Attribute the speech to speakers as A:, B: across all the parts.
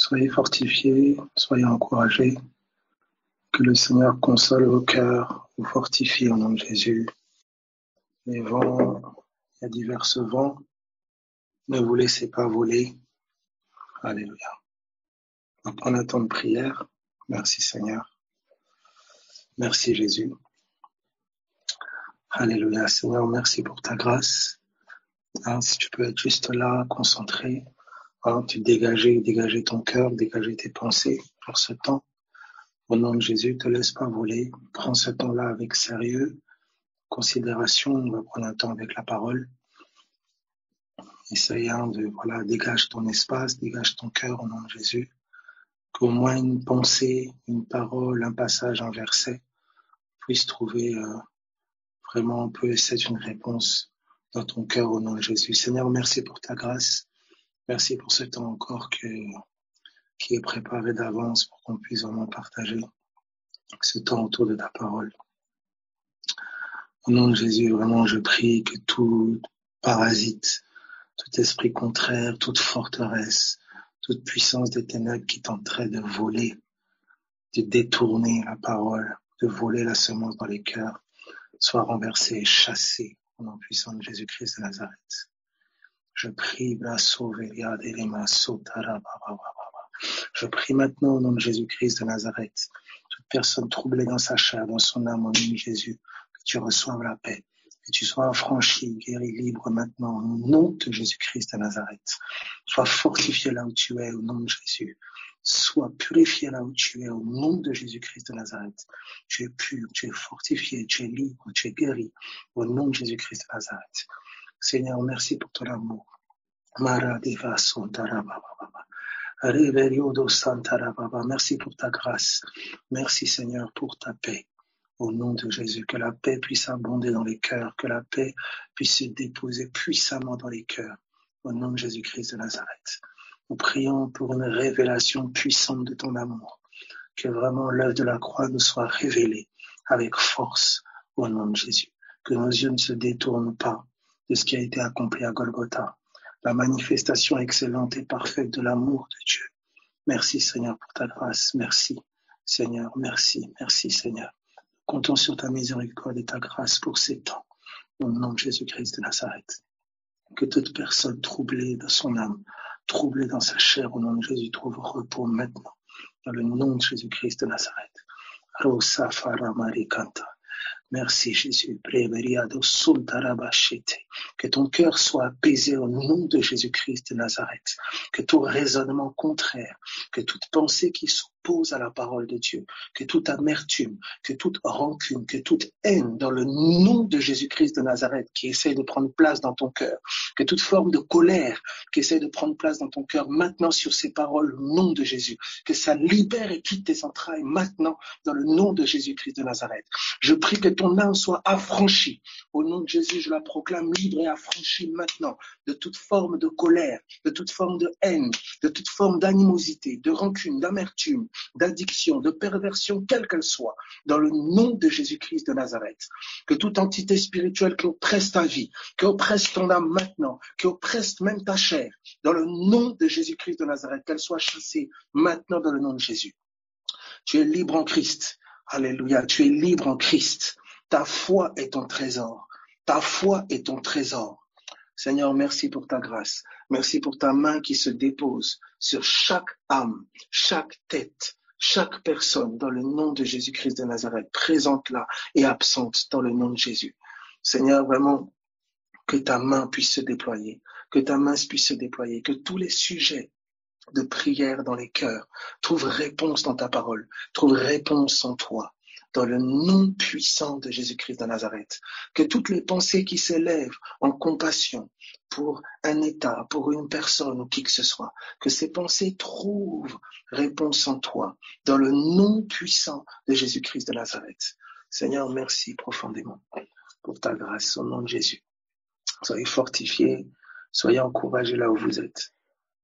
A: Soyez fortifiés, soyez encouragés, que le Seigneur console vos cœurs, vous fortifie au nom de Jésus. Les vents, il y a divers vents, ne vous laissez pas voler. Alléluia. On va prendre un temps de prière. Merci Seigneur. Merci Jésus. Alléluia. Seigneur, merci pour ta grâce. Si tu peux être juste là, concentré, tu dégager ton cœur, dégager tes pensées pour ce temps. Au nom de Jésus, ne te laisse pas voler. Prends ce temps-là avec sérieux, considération. On va prendre un temps avec la parole. Essayant de, dégage ton espace, dégage ton cœur au nom de Jésus. Qu'au moins une pensée, une parole, un passage, un verset puisse trouver vraiment un peu, c'est une réponse dans ton cœur au nom de Jésus. Seigneur, merci pour ta grâce. Merci pour ce temps encore qui est préparé d'avance pour qu'on puisse vraiment partager ce temps autour de ta parole. Au nom de Jésus, vraiment, je prie que tout parasite, tout esprit contraire, toute forteresse, toute puissance des ténèbres qui tenterait de voler, de détourner la parole, de voler la semence dans les cœurs, soit renversée et chassée au nom puissant de Jésus-Christ de Nazareth. Je prie, je prie maintenant au nom de Jésus-Christ de Nazareth, toute personne troublée dans sa chair, dans son âme, au nom de Jésus, que tu reçoives la paix, que tu sois affranchi, guéri, libre maintenant, au nom de Jésus-Christ de Nazareth. Sois fortifié là où tu es, au nom de Jésus. Sois purifié là où tu es, au nom de Jésus-Christ de Nazareth. Tu es pur, tu es fortifié, tu es libre, tu es guéri, au nom de Jésus-Christ de Nazareth. Seigneur, merci pour ton amour. Merci pour ta grâce. Merci Seigneur pour ta paix. Au nom de Jésus, que la paix puisse abonder dans les cœurs, que la paix puisse se déposer puissamment dans les cœurs. Au nom de Jésus-Christ de Nazareth. Nous prions pour une révélation puissante de ton amour. Que vraiment l'œuvre de la croix nous soit révélée avec force au nom de Jésus. Que nos yeux ne se détournent pas de ce qui a été accompli à Golgotha. La manifestation excellente et parfaite de l'amour de Dieu. Merci Seigneur pour ta grâce. Merci Seigneur. Merci. Merci Seigneur. Comptons sur ta miséricorde et ta grâce pour ces temps. Au nom de Jésus-Christ de Nazareth. Que toute personne troublée dans son âme, troublée dans sa chair, au nom de Jésus, trouve repos maintenant. Dans le nom de Jésus-Christ de Nazareth. Rosa Faramarikanta. Merci Jésus. Que ton cœur soit apaisé au nom de Jésus-Christ de Nazareth. Que tout raisonnement contraire, que toute pensée qui s'oppose à la parole de Dieu, que toute amertume, que toute rancune, que toute haine dans le nom de Jésus-Christ de Nazareth qui essaie de prendre place dans ton cœur, que toute forme de colère qui essaie de prendre place dans ton cœur maintenant sur ces paroles au nom de Jésus, que ça libère et quitte tes entrailles maintenant dans le nom de Jésus-Christ de Nazareth. Je prie que ton âme soit affranchie. Au nom de Jésus, je la proclame libre et affranchie maintenant de toute forme de colère, de toute forme de haine, de toute forme d'animosité, de rancune, d'amertume, d'addiction, de perversion, quelle qu'elle soit, dans le nom de Jésus-Christ de Nazareth. Que toute entité spirituelle qui oppresse ta vie, qui oppresse ton âme maintenant, qui oppresse même ta chair, dans le nom de Jésus-Christ de Nazareth, qu'elle soit chassée maintenant dans le nom de Jésus. Tu es libre en Christ. Alléluia, tu es libre en Christ. Ta foi est ton trésor. Ta foi est ton trésor. Seigneur, merci pour ta grâce. Merci pour ta main qui se dépose sur chaque âme, chaque tête, chaque personne dans le nom de Jésus-Christ de Nazareth, présente là et absente dans le nom de Jésus. Seigneur, vraiment, que ta main puisse se déployer, que ta main puisse se déployer, que tous les sujets de prière dans les cœurs trouvent réponse dans ta parole, trouvent réponse en toi. Dans le nom puissant de Jésus-Christ de Nazareth, que toutes les pensées qui s'élèvent en compassion pour un état, pour une personne ou qui que ce soit, que ces pensées trouvent réponse en toi, dans le nom puissant de Jésus-Christ de Nazareth. Seigneur, merci profondément pour ta grâce au nom de Jésus. Soyez fortifiés, soyez encouragés là où vous êtes.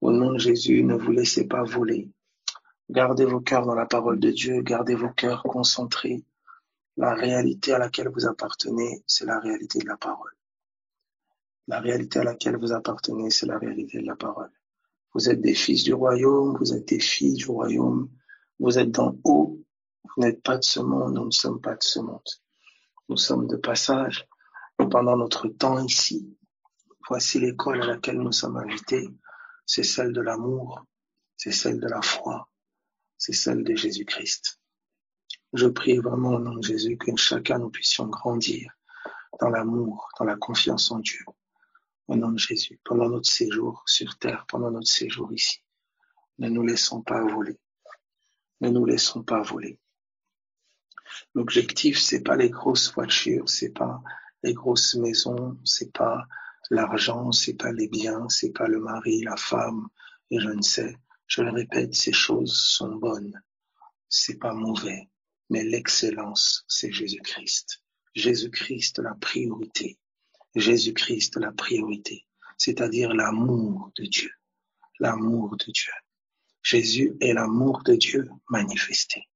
A: Au nom de Jésus, ne vous laissez pas voler. Gardez vos cœurs dans la parole de Dieu, gardez vos cœurs concentrés. La réalité à laquelle vous appartenez, c'est la réalité de la parole. La réalité à laquelle vous appartenez, c'est la réalité de la parole. Vous êtes des fils du royaume, vous êtes des filles du royaume. Vous êtes d'en haut, vous n'êtes pas de ce monde, nous ne sommes pas de ce monde. Nous sommes de passage pendant notre temps ici. Voici l'école à laquelle nous sommes invités. C'est celle de l'amour, c'est celle de la foi, c'est celle de Jésus-Christ. Je prie vraiment au nom de Jésus que chacun nous puissions grandir dans l'amour, dans la confiance en Dieu. Au nom de Jésus, pendant notre séjour sur terre, pendant notre séjour ici. Ne nous laissons pas voler. Ne nous laissons pas voler. L'objectif, c'est pas les grosses voitures, c'est pas les grosses maisons, c'est pas l'argent, c'est pas les biens, c'est pas le mari, la femme, et je ne sais. Je le répète, ces choses sont bonnes. C'est pas mauvais. Mais l'excellence, c'est Jésus-Christ. Jésus-Christ, la priorité. Jésus-Christ, la priorité. C'est-à-dire l'amour de Dieu. L'amour de Dieu. Jésus est l'amour de Dieu manifesté.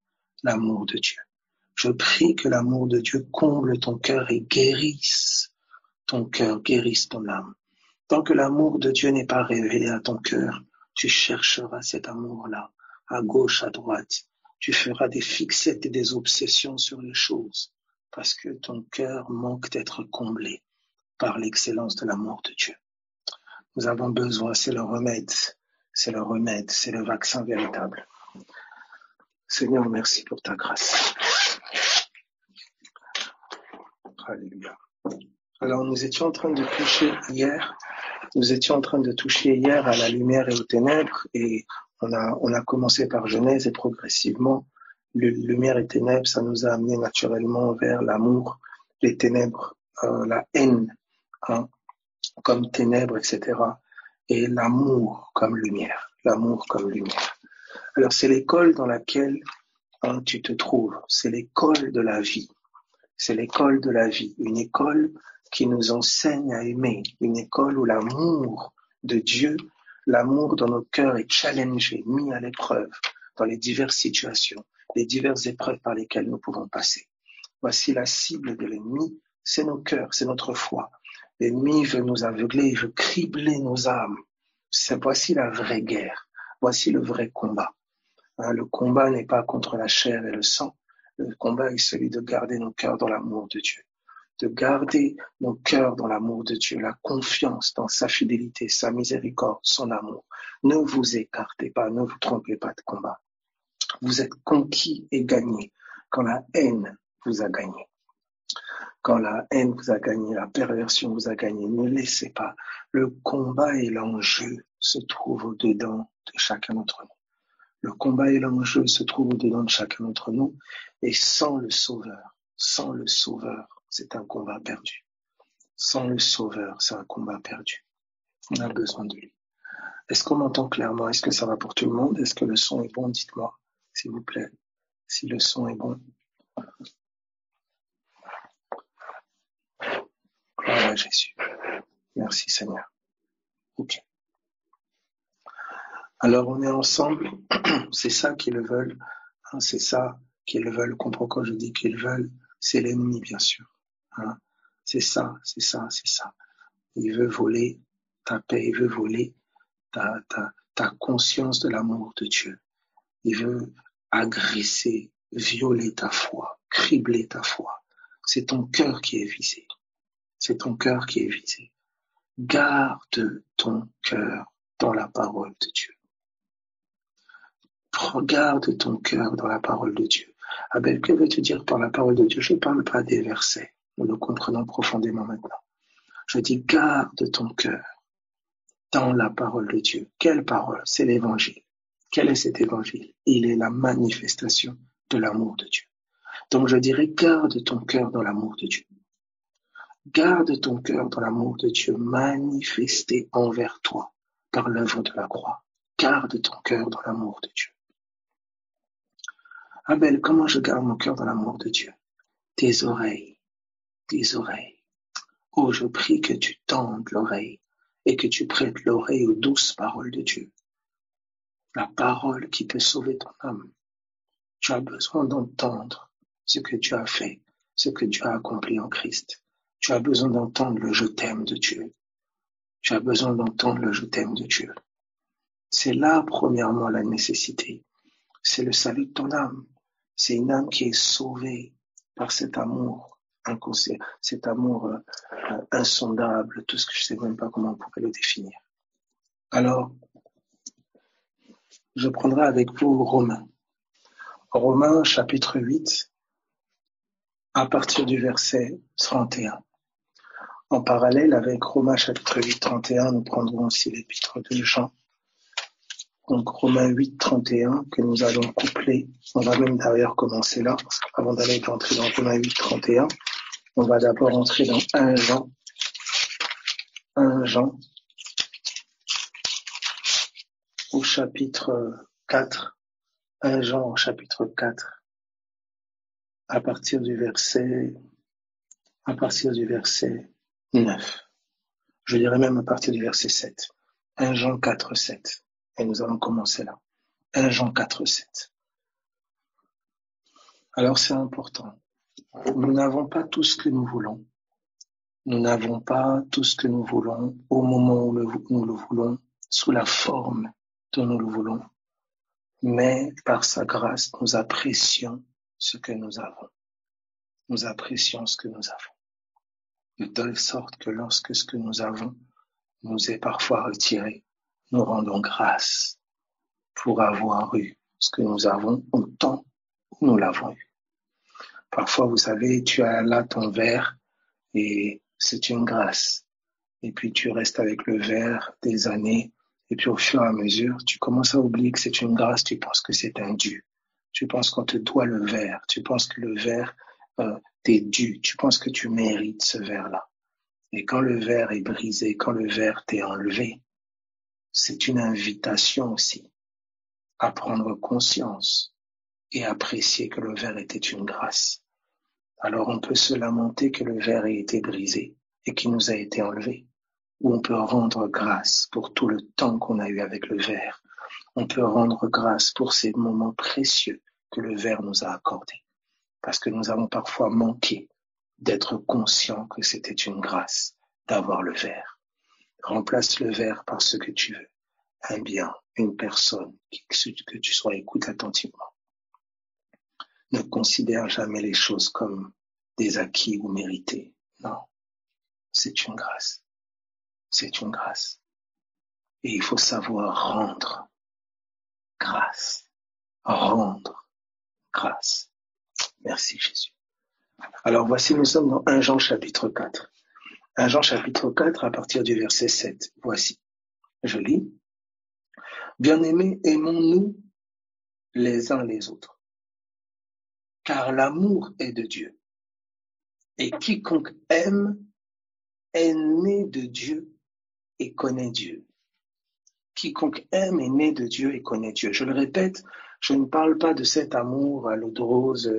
A: L'amour de Dieu. Je prie que l'amour de Dieu comble ton cœur et guérisse ton cœur, guérisse ton âme. Tant que l'amour de Dieu n'est pas révélé à ton cœur, tu chercheras cet amour-là, à gauche, à droite. Tu feras des fixettes et des obsessions sur les choses, parce que ton cœur manque d'être comblé par l'excellence de l'amour de Dieu. Nous avons besoin, c'est le remède, c'est le vaccin véritable. Seigneur, merci pour ta grâce. Alléluia. Alors, nous étions en train de toucher hier à la lumière et aux ténèbres, et on a commencé par Genèse, et progressivement, lumière et ténèbres, ça nous a amené naturellement vers l'amour, les ténèbres, la haine, hein, comme ténèbres, etc., et l'amour comme lumière, Alors, c'est l'école dans laquelle tu te trouves, c'est l'école de la vie. C'est l'école de la vie, une école qui nous enseigne à aimer, une école où l'amour de Dieu, l'amour dans nos cœurs est challengé, mis à l'épreuve dans les diverses situations, les diverses épreuves par lesquelles nous pouvons passer. Voici la cible de l'ennemi, c'est nos cœurs, c'est notre foi. L'ennemi veut nous aveugler, il veut cribler nos âmes. Voici la vraie guerre, voici le vrai combat. Le combat n'est pas contre la chair et le sang. Le combat est celui de garder nos cœurs dans l'amour de Dieu, de garder nos cœurs dans l'amour de Dieu, la confiance dans sa fidélité, sa miséricorde, son amour. Ne vous écartez pas, ne vous trompez pas de combat. Vous êtes conquis et gagnés quand la haine vous a gagné. Quand la haine vous a gagné, la perversion vous a gagné, ne laissez pas. Le combat et l'enjeu se trouvent au-dedans de chacun d'entre nous. Le combat et l'enjeu se trouvent au-dedans de chacun d'entre nous, et sans le Sauveur, c'est un combat perdu. Sans le Sauveur, c'est un combat perdu. On a besoin de lui. Est-ce qu'on m'entend clairement? Est-ce que ça va pour tout le monde? Est-ce que le son est bon? Dites-moi, s'il vous plaît, si le son est bon. Gloire à Jésus. Merci Seigneur. Ok. Alors on est ensemble, c'est ça qu'ils veulent, hein, c'est ça qu'ils veulent. Comprends quand je dis qu'ils veulent, c'est l'ennemi bien sûr. Hein. C'est ça. Il veut voler ta paix, il veut voler ta conscience de l'amour de Dieu. Il veut agresser, violer ta foi, cribler ta foi. C'est ton cœur qui est visé. Garde ton cœur dans la parole de Dieu. Regarde ton cœur dans la parole de Dieu. Abel, que veut-tu dire par la parole de Dieu? Je ne parle pas des versets. Nous le comprenons profondément maintenant. Je dis, garde ton cœur dans la parole de Dieu. Quelle parole? C'est l'évangile. Quel est cet évangile? Il est la manifestation de l'amour de Dieu. Donc je dirais, garde ton cœur dans l'amour de Dieu. Garde ton cœur dans l'amour de Dieu manifesté envers toi par l'œuvre de la croix. Garde ton cœur dans l'amour de Dieu. Abel, comment je garde mon cœur dans l'amour de Dieu? Tes oreilles. Oh, je prie que tu tendes l'oreille et que tu prêtes l'oreille aux douces paroles de Dieu. La parole qui peut sauver ton âme. Tu as besoin d'entendre ce que Dieu a fait, ce que Dieu a accompli en Christ. Tu as besoin d'entendre le je t'aime de Dieu. Tu as besoin d'entendre le je t'aime de Dieu. C'est là, premièrement, la nécessité. C'est le salut de ton âme. C'est une âme qui est sauvée par cet amour inconscient, cet amour insondable, tout ce que je sais même pas comment on pourrait le définir. Alors, je prendrai avec vous Romains. Romains chapitre 8, à partir du verset 31. En parallèle avec Romains chapitre 8, 31, nous prendrons aussi l'épître de Jean. Donc Romains 8, 31, que nous allons coupler. On va même d'ailleurs commencer là, avant d'aller entrer dans Romains 8, 31. On va d'abord entrer dans 1 Jean, au chapitre 4. 1 Jean au chapitre 4, à partir du verset 9. Je dirais même à partir du verset 7. 1 Jean 4, 7. Et nous allons commencer là. 1 Jean 4, 7. Alors c'est important. Nous n'avons pas tout ce que nous voulons. Nous n'avons pas tout ce que nous voulons au moment où nous le voulons, sous la forme dont nous le voulons. Mais par sa grâce, nous apprécions ce que nous avons. Nous apprécions ce que nous avons. De telle sorte que lorsque ce que nous avons nous est parfois retiré, nous rendons grâce pour avoir eu ce que nous avons au temps où nous l'avons eu. Parfois, vous savez, tu as là ton verre et c'est une grâce. Et puis tu restes avec le verre des années et puis au fur et à mesure, tu commences à oublier que c'est une grâce, tu penses que c'est un dû. Tu penses qu'on te doit le verre, tu penses que le verre t'est dû, tu penses que tu mérites ce verre-là. Et quand le verre est brisé, quand le verre t'est enlevé, c'est une invitation aussi à prendre conscience et apprécier que le verre était une grâce. Alors on peut se lamenter que le verre ait été brisé et qu'il nous a été enlevé. Ou on peut rendre grâce pour tout le temps qu'on a eu avec le verre. On peut rendre grâce pour ces moments précieux que le verre nous a accordés. Parce que nous avons parfois manqué d'être conscients que c'était une grâce d'avoir le verre. Remplace le verre par ce que tu veux. Un bien, une personne, que tu sois, écoute attentivement. Ne considère jamais les choses comme des acquis ou mérités. Non, c'est une grâce. C'est une grâce. Et il faut savoir rendre grâce. Rendre grâce. Merci Jésus. Alors voici, nous sommes dans 1 Jean chapitre 4. 1 Jean chapitre 4 à partir du verset 7. Voici. Je lis. Bien-aimés, aimons-nous les uns les autres, car l'amour est de Dieu. Et quiconque aime est né de Dieu et connaît Dieu. Quiconque aime est né de Dieu et connaît Dieu. Je le répète, je ne parle pas de cet amour à l'eau de rose,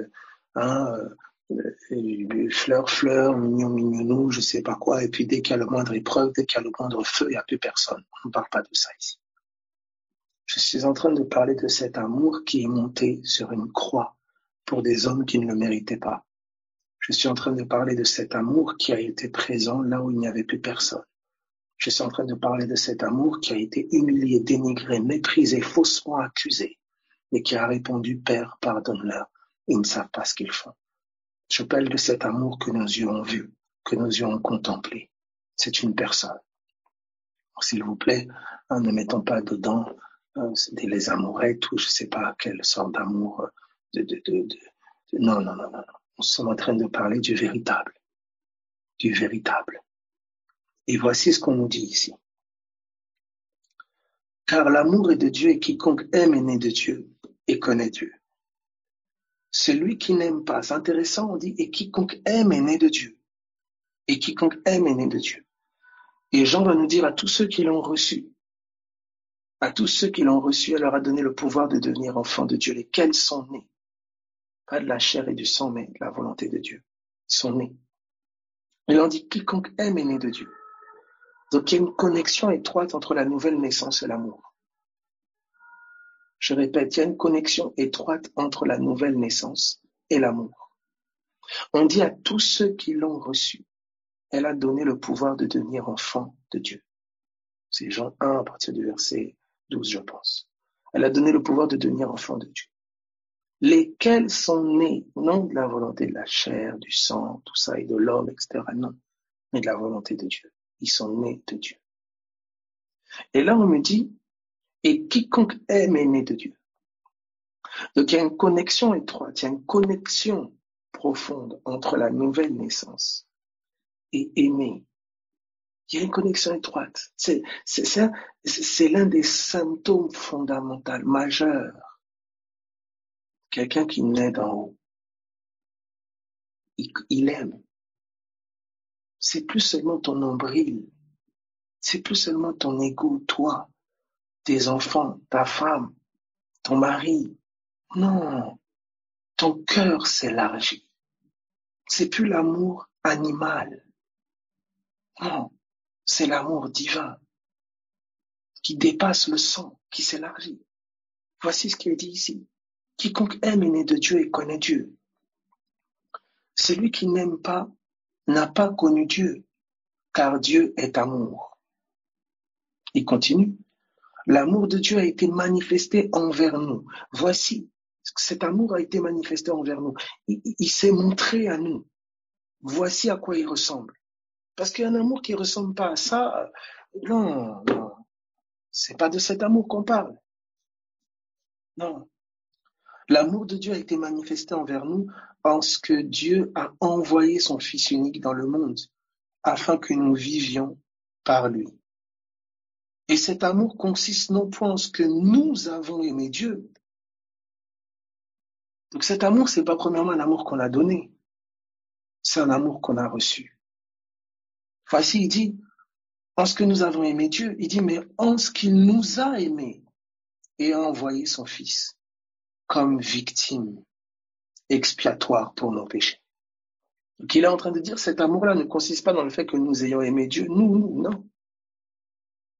A: fleur, mignon, mignonou, je sais pas quoi, et puis dès qu'il y a le moindre épreuve, dès qu'il y a le moindre feu, il n'y a plus personne. On ne parle pas de ça ici. Je suis en train de parler de cet amour qui est monté sur une croix pour des hommes qui ne le méritaient pas. Je suis en train de parler de cet amour qui a été présent là où il n'y avait plus personne. Je suis en train de parler de cet amour qui a été humilié, dénigré, méprisé, faussement accusé, et qui a répondu, Père, pardonne-leur, ils ne savent pas ce qu'ils font. Je parle de cet amour que nos yeux ont vu, que nos yeux ont contemplé. C'est une personne. Alors, s'il vous plaît, ne mettons pas dedans les amourettes ou je ne sais pas quelle sorte d'amour. Non. Nous sommes en train de parler du véritable. Du véritable. Et voici ce qu'on nous dit ici. Car l'amour est de Dieu et quiconque aime est né de Dieu et connaît Dieu. Celui qui n'aime pas, c'est intéressant, on dit, et quiconque aime est né de Dieu. Et quiconque aime est né de Dieu. Et Jean va nous dire à tous ceux qui l'ont reçu, elle leur a donné le pouvoir de devenir enfants de Dieu, lesquels sont nés. Pas de la chair et du sang, mais de la volonté de Dieu. Ils sont nés. Il en dit, quiconque aime est né de Dieu. Donc il y a une connexion étroite entre la nouvelle naissance et l'amour. Je répète, il y a une connexion étroite entre la nouvelle naissance et l'amour. On dit à tous ceux qui l'ont reçu, elle a donné le pouvoir de devenir enfant de Dieu. C'est Jean 1 à partir du verset 12, je pense. Elle a donné le pouvoir de devenir enfant de Dieu. Lesquels sont nés, non de la volonté de la chair, du sang, tout ça, et de l'homme, etc. Non, mais de la volonté de Dieu. Ils sont nés de Dieu. Et là, on me dit, et quiconque aime est né de Dieu. Donc, il y a une connexion étroite, il y a une connexion profonde entre la nouvelle naissance et aimer. Il y a une connexion étroite. C'est l'un des symptômes fondamentaux, majeurs. Quelqu'un qui naît d'en haut, il aime. C'est plus seulement ton nombril, c'est plus seulement ton ego, toi, tes enfants, ta femme, ton mari. Non, ton cœur s'élargit. C'est plus l'amour animal. Non, c'est l'amour divin qui dépasse le sang, qui s'élargit. Voici ce qu'il dit ici. Quiconque aime est né de Dieu et connaît Dieu. Celui qui n'aime pas n'a pas connu Dieu, car Dieu est amour. Il continue. L'amour de Dieu a été manifesté envers nous. Voici, cet amour a été manifesté envers nous. Il s'est montré à nous. Voici à quoi il ressemble. Parce qu'il y a un amour qui ne ressemble pas à ça. Non, non. C'est pas de cet amour qu'on parle. Non. L'amour de Dieu a été manifesté envers nous en ce que Dieu a envoyé son Fils unique dans le monde afin que nous vivions par lui. Et cet amour consiste non point en ce que nous avons aimé Dieu. Donc cet amour, c'est pas premièrement un amour qu'on a donné, c'est un amour qu'on a reçu. Voici, il dit, en ce que nous avons aimé Dieu, il dit, mais en ce qu'il nous a aimés et a envoyé son Fils comme victime expiatoire pour nos péchés. Donc il est en train de dire, cet amour-là ne consiste pas dans le fait que nous ayons aimé Dieu, nous, non.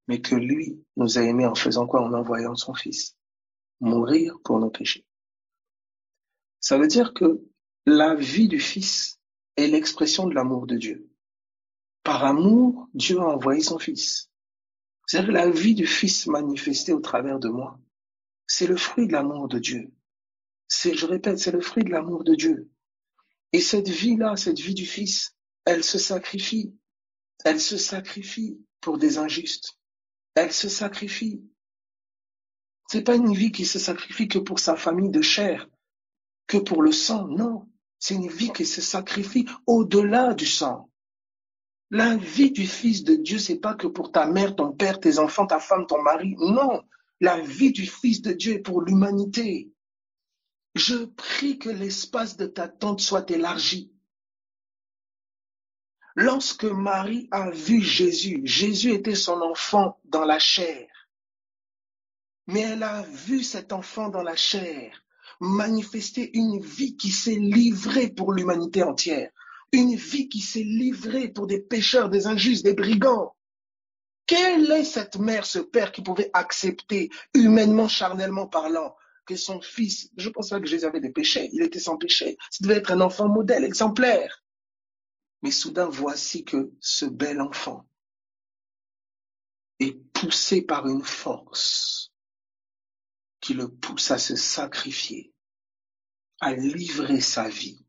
A: Mais que lui nous a aimés en faisant quoi? En envoyant son Fils mourir pour nos péchés. Ça veut dire que la vie du Fils est l'expression de l'amour de Dieu. Par amour, Dieu a envoyé son Fils. C'est-à-dire que la vie du Fils manifestée au travers de moi, c'est le fruit de l'amour de Dieu. Je répète, c'est le fruit de l'amour de Dieu. Et cette vie-là, cette vie du Fils, elle se sacrifie. Elle se sacrifie pour des injustes. Elle se sacrifie. C'est pas une vie qui se sacrifie que pour sa famille de chair, que pour le sang, non. C'est une vie qui se sacrifie au-delà du sang. La vie du Fils de Dieu, c'est pas que pour ta mère, ton père, tes enfants, ta femme, ton mari. Non. La vie du Fils de Dieu est pour l'humanité. Je prie que l'espace de ta tente soit élargi. Lorsque Marie a vu Jésus, Jésus était son enfant dans la chair. Mais elle a vu cet enfant dans la chair manifester une vie qui s'est livrée pour l'humanité entière. Une vie qui s'est livrée pour des pécheurs, des injustes, des brigands. Quelle est cette mère, ce père qui pouvait accepter, humainement, charnellement parlant, que son fils, je pense pas que Jésus avait des péchés, il était sans péché, ça devait être un enfant modèle, exemplaire. Mais soudain, voici que ce bel enfant est poussé par une force qui le pousse à se sacrifier, à livrer sa vie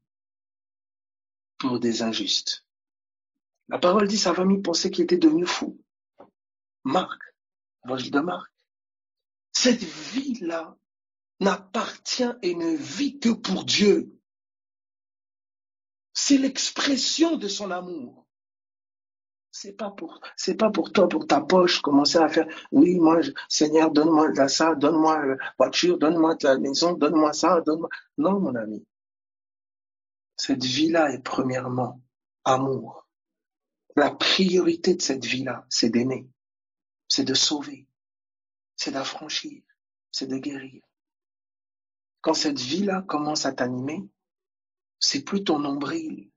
A: pour des injustes. La parole dit, sa famille pensait qu'il était devenu fou. Marc, l'évangile de Marc. Cette vie-là n'appartient et ne vit que pour Dieu. C'est l'expression de son amour. C'est pas pour toi, pour ta poche, commencer à faire, oui, moi, Seigneur, donne-moi ça, donne-moi la voiture, donne-moi la maison, donne-moi ça, donne-moi. Non, mon ami. Cette vie-là est premièrement amour. La priorité de cette vie-là, c'est d'aimer, c'est de sauver, c'est d'affranchir, c'est de guérir. Quand cette vie-là commence à t'animer, c'est plus ton nombril,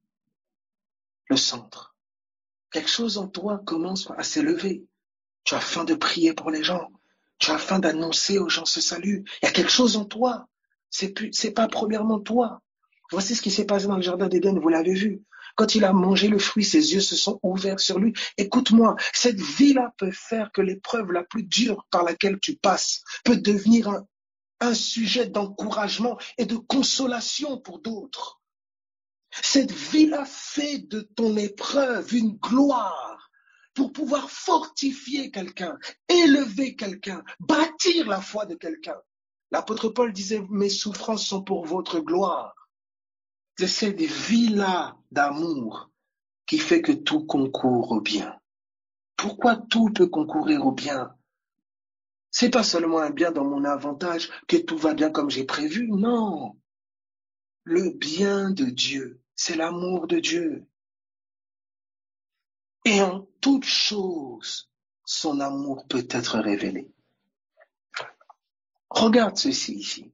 A: le centre. Quelque chose en toi commence à s'élever. Tu as faim de prier pour les gens. Tu as faim d'annoncer aux gens ce salut. Il y a quelque chose en toi. C'est pas premièrement toi. Voici ce qui s'est passé dans le jardin d'Éden, vous l'avez vu. Quand il a mangé le fruit, ses yeux se sont ouverts sur lui. Écoute-moi, cette vie-là peut faire que l'épreuve la plus dure par laquelle tu passes peut devenir un sujet d'encouragement et de consolation pour d'autres. Cette vie-là fait de ton épreuve une gloire pour pouvoir fortifier quelqu'un, élever quelqu'un, bâtir la foi de quelqu'un. L'apôtre Paul disait, mes souffrances sont pour votre gloire. C'est cette vie-là d'amour qui fait que tout concourt au bien. Pourquoi tout peut concourir au bien? C'est pas seulement un bien dans mon avantage, que tout va bien comme j'ai prévu, non. Le bien de Dieu, c'est l'amour de Dieu. Et en toute chose, son amour peut être révélé. Regarde ceci ici.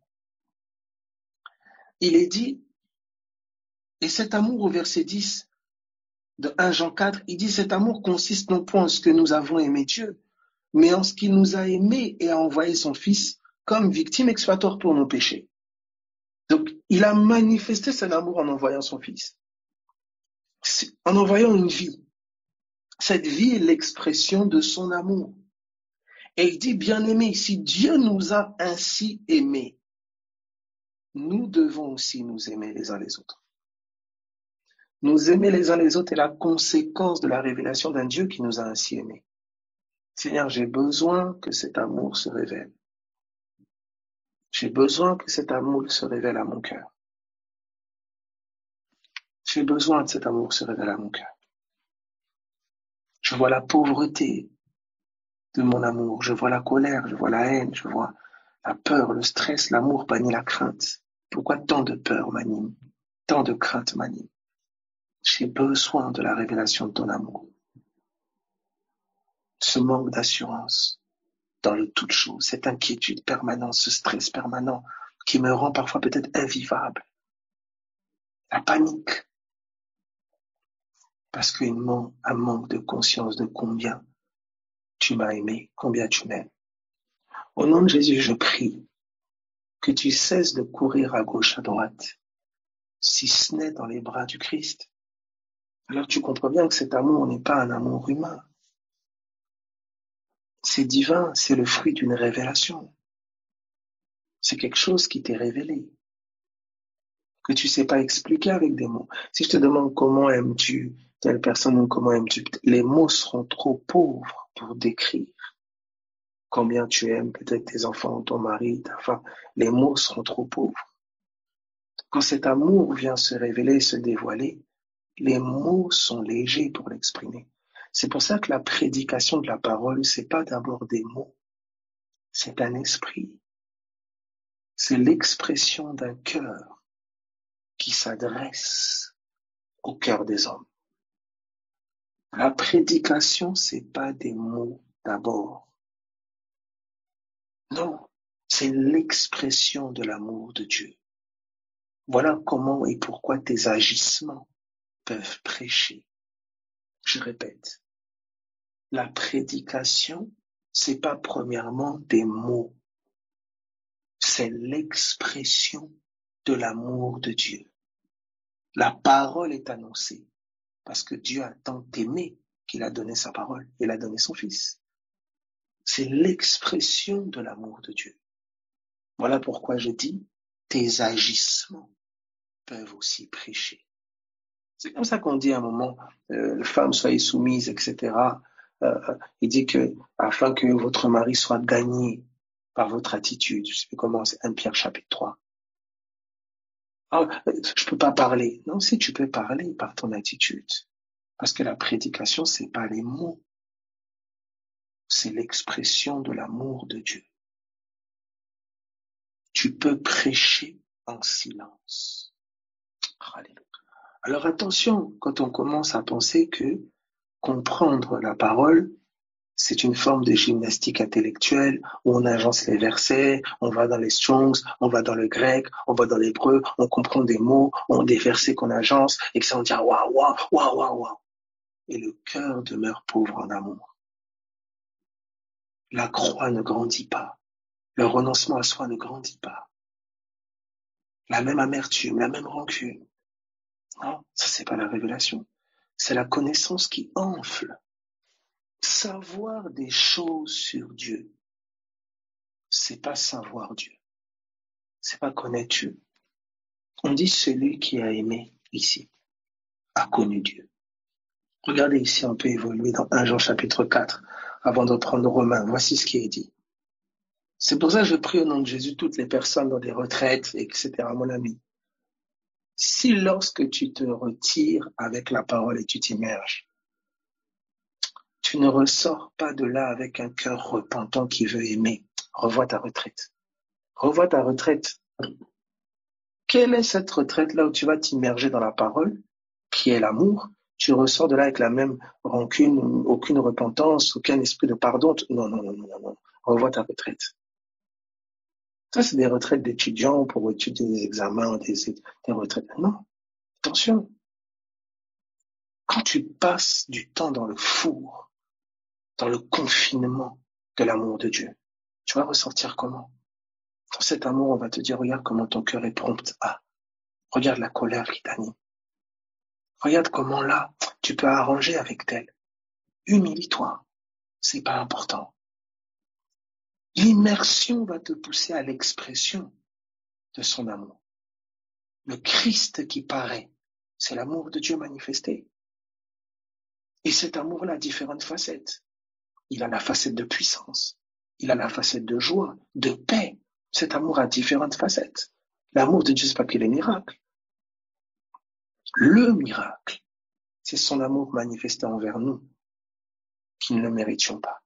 A: Il est dit, et cet amour au verset 10 de 1 Jean 4, il dit, cet amour consiste non point en ce que nous avons aimé Dieu, mais en ce qu'il nous a aimés et a envoyé son Fils comme victime expiatoire pour nos péchés. Donc, il a manifesté son amour en envoyant son Fils, en envoyant une vie. Cette vie est l'expression de son amour. Et il dit, bien-aimés, si Dieu nous a ainsi aimés, nous devons aussi nous aimer les uns les autres. Nous aimer les uns les autres est la conséquence de la révélation d'un Dieu qui nous a ainsi aimés. Seigneur, j'ai besoin que cet amour se révèle. J'ai besoin que cet amour se révèle à mon cœur. J'ai besoin que cet amour se révèle à mon cœur. Je vois la pauvreté de mon amour. Je vois la colère, je vois la haine, je vois la peur, le stress, l'amour bannit la crainte. Pourquoi tant de peur m'anime? Tant de crainte m'anime? J'ai besoin de la révélation de ton amour. Ce manque d'assurance dans le toute chose, cette inquiétude permanente, ce stress permanent qui me rend parfois peut-être invivable. La panique. Parce qu'il manque un manque de conscience de combien tu m'as aimé, combien tu m'aimes. Au nom de Jésus, je prie que tu cesses de courir à gauche, à droite, si ce n'est dans les bras du Christ. Alors tu comprends bien que cet amour n'est pas un amour humain. C'est divin, c'est le fruit d'une révélation. C'est quelque chose qui t'est révélé, que tu sais pas expliquer avec des mots. Si je te demande comment aimes-tu telle personne ou comment aimes-tu, les mots seront trop pauvres pour décrire combien tu aimes peut-être tes enfants, ton mari, ta femme. Les mots seront trop pauvres. Quand cet amour vient se révéler, se dévoiler, les mots sont légers pour l'exprimer. C'est pour ça que la prédication de la parole, c'est pas d'abord des mots, c'est un esprit. C'est l'expression d'un cœur qui s'adresse au cœur des hommes. La prédication, c'est pas des mots d'abord. Non, c'est l'expression de l'amour de Dieu. Voilà comment et pourquoi tes agissements peuvent prêcher. Je répète, la prédication, c'est pas premièrement des mots, c'est l'expression de l'amour de Dieu. La parole est annoncée parce que Dieu a tant aimé qu'il a donné sa parole, il a donné son Fils. C'est l'expression de l'amour de Dieu. Voilà pourquoi je dis, tes agissements peuvent aussi prêcher. C'est comme ça qu'on dit à un moment, femmes soyez soumises, etc. Il dit que afin que votre mari soit gagné par votre attitude. Je sais plus comment, c'est 1 Pierre chapitre 3. Ah, je peux pas parler. Non, si tu peux parler par ton attitude. Parce que la prédication, c'est pas les mots. C'est l'expression de l'amour de Dieu. Tu peux prêcher en silence. Alléluia. Alors attention, quand on commence à penser que comprendre la parole, c'est une forme de gymnastique intellectuelle où on agence les versets, on va dans les Strongs, on va dans le grec, on va dans l'hébreu, on comprend des mots, on des versets qu'on agence et que ça on dit waouh, waouh, waouh, waouh, waouh. Et le cœur demeure pauvre en amour. La croix ne grandit pas. Le renoncement à soi ne grandit pas. La même amertume, la même rancune. Non, ça c'est pas la révélation. C'est la connaissance qui enfle. Savoir des choses sur Dieu, c'est pas savoir Dieu. C'est pas connaître Dieu. On dit celui qui a aimé ici a connu Dieu. Regardez ici, on peut évoluer dans 1 Jean chapitre 4 avant de prendre Romains. Voici ce qui est dit. C'est pour ça que je prie au nom de Jésus toutes les personnes dans des retraites, etc. Mon ami, si lorsque tu te retires avec la parole et tu t'immerges, tu ne ressors pas de là avec un cœur repentant qui veut aimer, revois ta retraite. Revois ta retraite. Quelle est cette retraite-là où tu vas t'immerger dans la parole, qui est l'amour? Tu ressors de là avec la même rancune, aucune repentance, aucun esprit de pardon. Non, non, non, non, non, non. Revois ta retraite. Ça, c'est des retraites d'étudiants pour étudier des examens, des retraites. Non, attention. Quand tu passes du temps dans le four, dans le confinement de l'amour de Dieu, tu vas ressortir comment? Dans cet amour, on va te dire, regarde comment ton cœur est prompt à. Regarde la colère qui t'anime. Regarde comment là, tu peux arranger avec tel. Humilie-toi. C'est pas important. L'immersion va te pousser à l'expression de son amour. Le Christ qui paraît, c'est l'amour de Dieu manifesté. Et cet amour-là a différentes facettes. Il a la facette de puissance. Il a la facette de joie, de paix. Cet amour a différentes facettes. L'amour de Dieu, c'est pas que les miracles. Le miracle, c'est son amour manifesté envers nous, qui ne le méritions pas.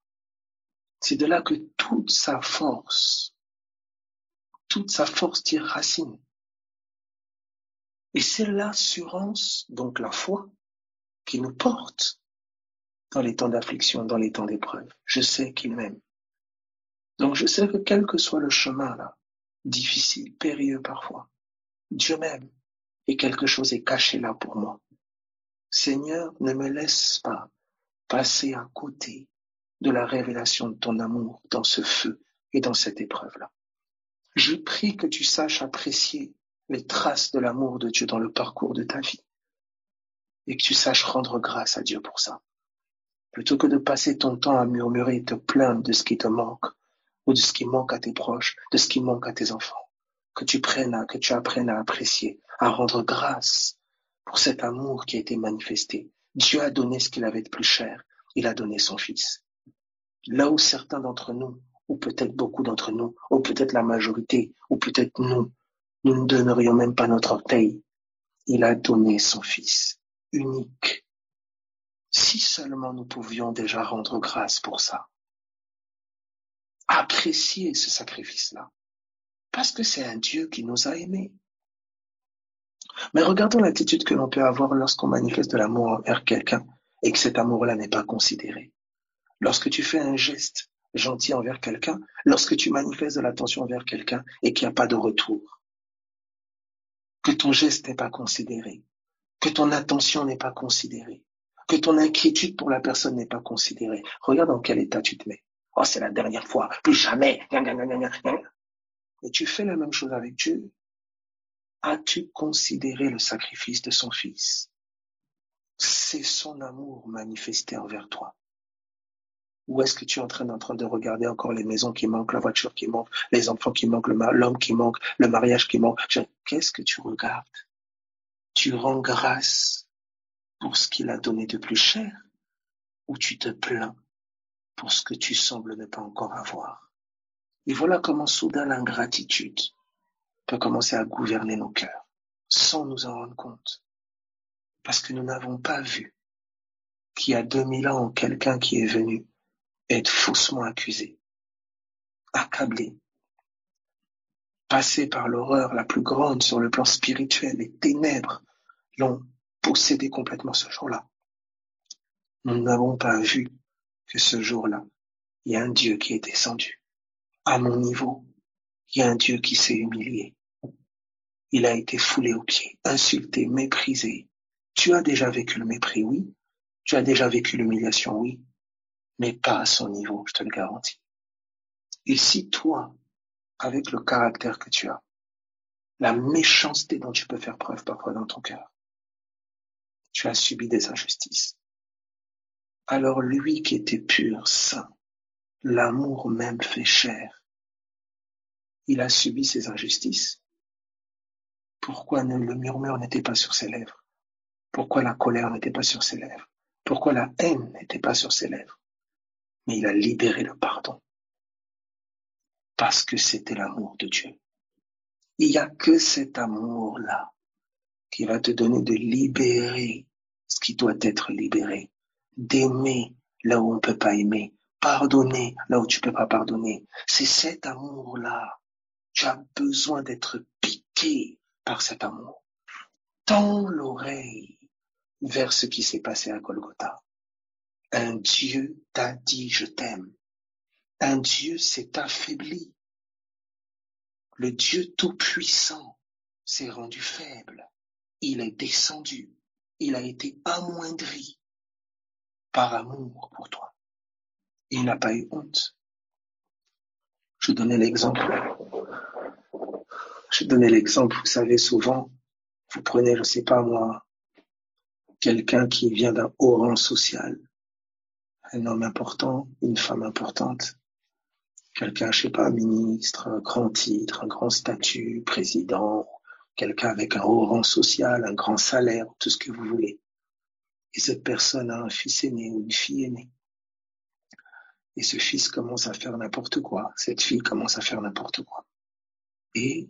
A: C'est de là que toute sa force tire racine. Et c'est l'assurance, donc la foi, qui nous porte dans les temps d'affliction, dans les temps d'épreuve. Je sais qu'il m'aime. Donc je sais que quel que soit le chemin là, difficile, périlleux parfois, Dieu m'aime et quelque chose est caché là pour moi. Seigneur, ne me laisse pas passer à côté de la révélation de ton amour dans ce feu et dans cette épreuve-là. Je prie que tu saches apprécier les traces de l'amour de Dieu dans le parcours de ta vie et que tu saches rendre grâce à Dieu pour ça. Plutôt que de passer ton temps à murmurer et te plaindre de ce qui te manque ou de ce qui manque à tes proches, de ce qui manque à tes enfants, que tu apprennes à apprécier, à rendre grâce pour cet amour qui a été manifesté. Dieu a donné ce qu'il avait de plus cher. Il a donné son Fils. Là où certains d'entre nous, ou peut-être beaucoup d'entre nous, ou peut-être la majorité, ou peut-être nous ne donnerions même pas notre orteil, il a donné son Fils unique. Si seulement nous pouvions déjà rendre grâce pour ça. Apprécier ce sacrifice-là. Parce que c'est un Dieu qui nous a aimés. Mais regardons l'attitude que l'on peut avoir lorsqu'on manifeste de l'amour envers quelqu'un et que cet amour-là n'est pas considéré. Lorsque tu fais un geste gentil envers quelqu'un, lorsque tu manifestes de l'attention envers quelqu'un et qu'il n'y a pas de retour, que ton geste n'est pas considéré, que ton attention n'est pas considérée, que ton inquiétude pour la personne n'est pas considérée. Regarde dans quel état tu te mets. Oh, c'est la dernière fois, plus jamais. Et tu fais la même chose avec Dieu. As-tu considéré le sacrifice de son Fils? C'est son amour manifesté envers toi. Ou est-ce que tu es en train de regarder encore les maisons qui manquent, la voiture qui manque, les enfants qui manquent, l'homme qui manque, le mariage qui manque? Qu'est-ce que tu regardes? Tu rends grâce pour ce qu'il a donné de plus cher ou tu te plains pour ce que tu sembles ne pas encore avoir? Et voilà comment soudain l'ingratitude peut commencer à gouverner nos cœurs sans nous en rendre compte. Parce que nous n'avons pas vu qu'il y a 2000 ans quelqu'un qui est venu être faussement accusé, accablé, passé par l'horreur la plus grande sur le plan spirituel. Les ténèbres l'ont possédé complètement ce jour-là. Nous n'avons pas vu que ce jour-là, il y a un Dieu qui est descendu. À mon niveau, il y a un Dieu qui s'est humilié. Il a été foulé aux pieds, insulté, méprisé. Tu as déjà vécu le mépris, oui. Tu as déjà vécu l'humiliation, oui. Mais pas à son niveau, je te le garantis. Et si toi, avec le caractère que tu as, la méchanceté dont tu peux faire preuve parfois dans ton cœur, tu as subi des injustices. Alors lui qui était pur, saint, l'amour même fait chair, il a subi ces injustices. Pourquoi le murmure n'était pas sur ses lèvres? Pourquoi la colère n'était pas sur ses lèvres? Pourquoi la haine n'était pas sur ses lèvres? Mais il a libéré le pardon. Parce que c'était l'amour de Dieu. Il n'y a que cet amour-là qui va te donner de libérer ce qui doit être libéré, d'aimer là où on ne peut pas aimer, pardonner là où tu ne peux pas pardonner. C'est cet amour-là. Tu as besoin d'être piqué par cet amour. Tends l'oreille vers ce qui s'est passé à Golgotha. Un Dieu t'a dit je t'aime. Un Dieu s'est affaibli. Le Dieu tout-puissant s'est rendu faible. Il est descendu. Il a été amoindri par amour pour toi. Il n'a pas eu honte. Je donnais l'exemple, vous savez, souvent, vous prenez, je ne sais pas moi, quelqu'un qui vient d'un haut rang social, un homme important, une femme importante, quelqu'un, je sais pas, ministre, un grand titre, un grand statut, président, quelqu'un avec un haut rang social, un grand salaire, tout ce que vous voulez. Et cette personne a un fils aîné ou une fille aînée. Et ce fils commence à faire n'importe quoi. Cette fille commence à faire n'importe quoi. Et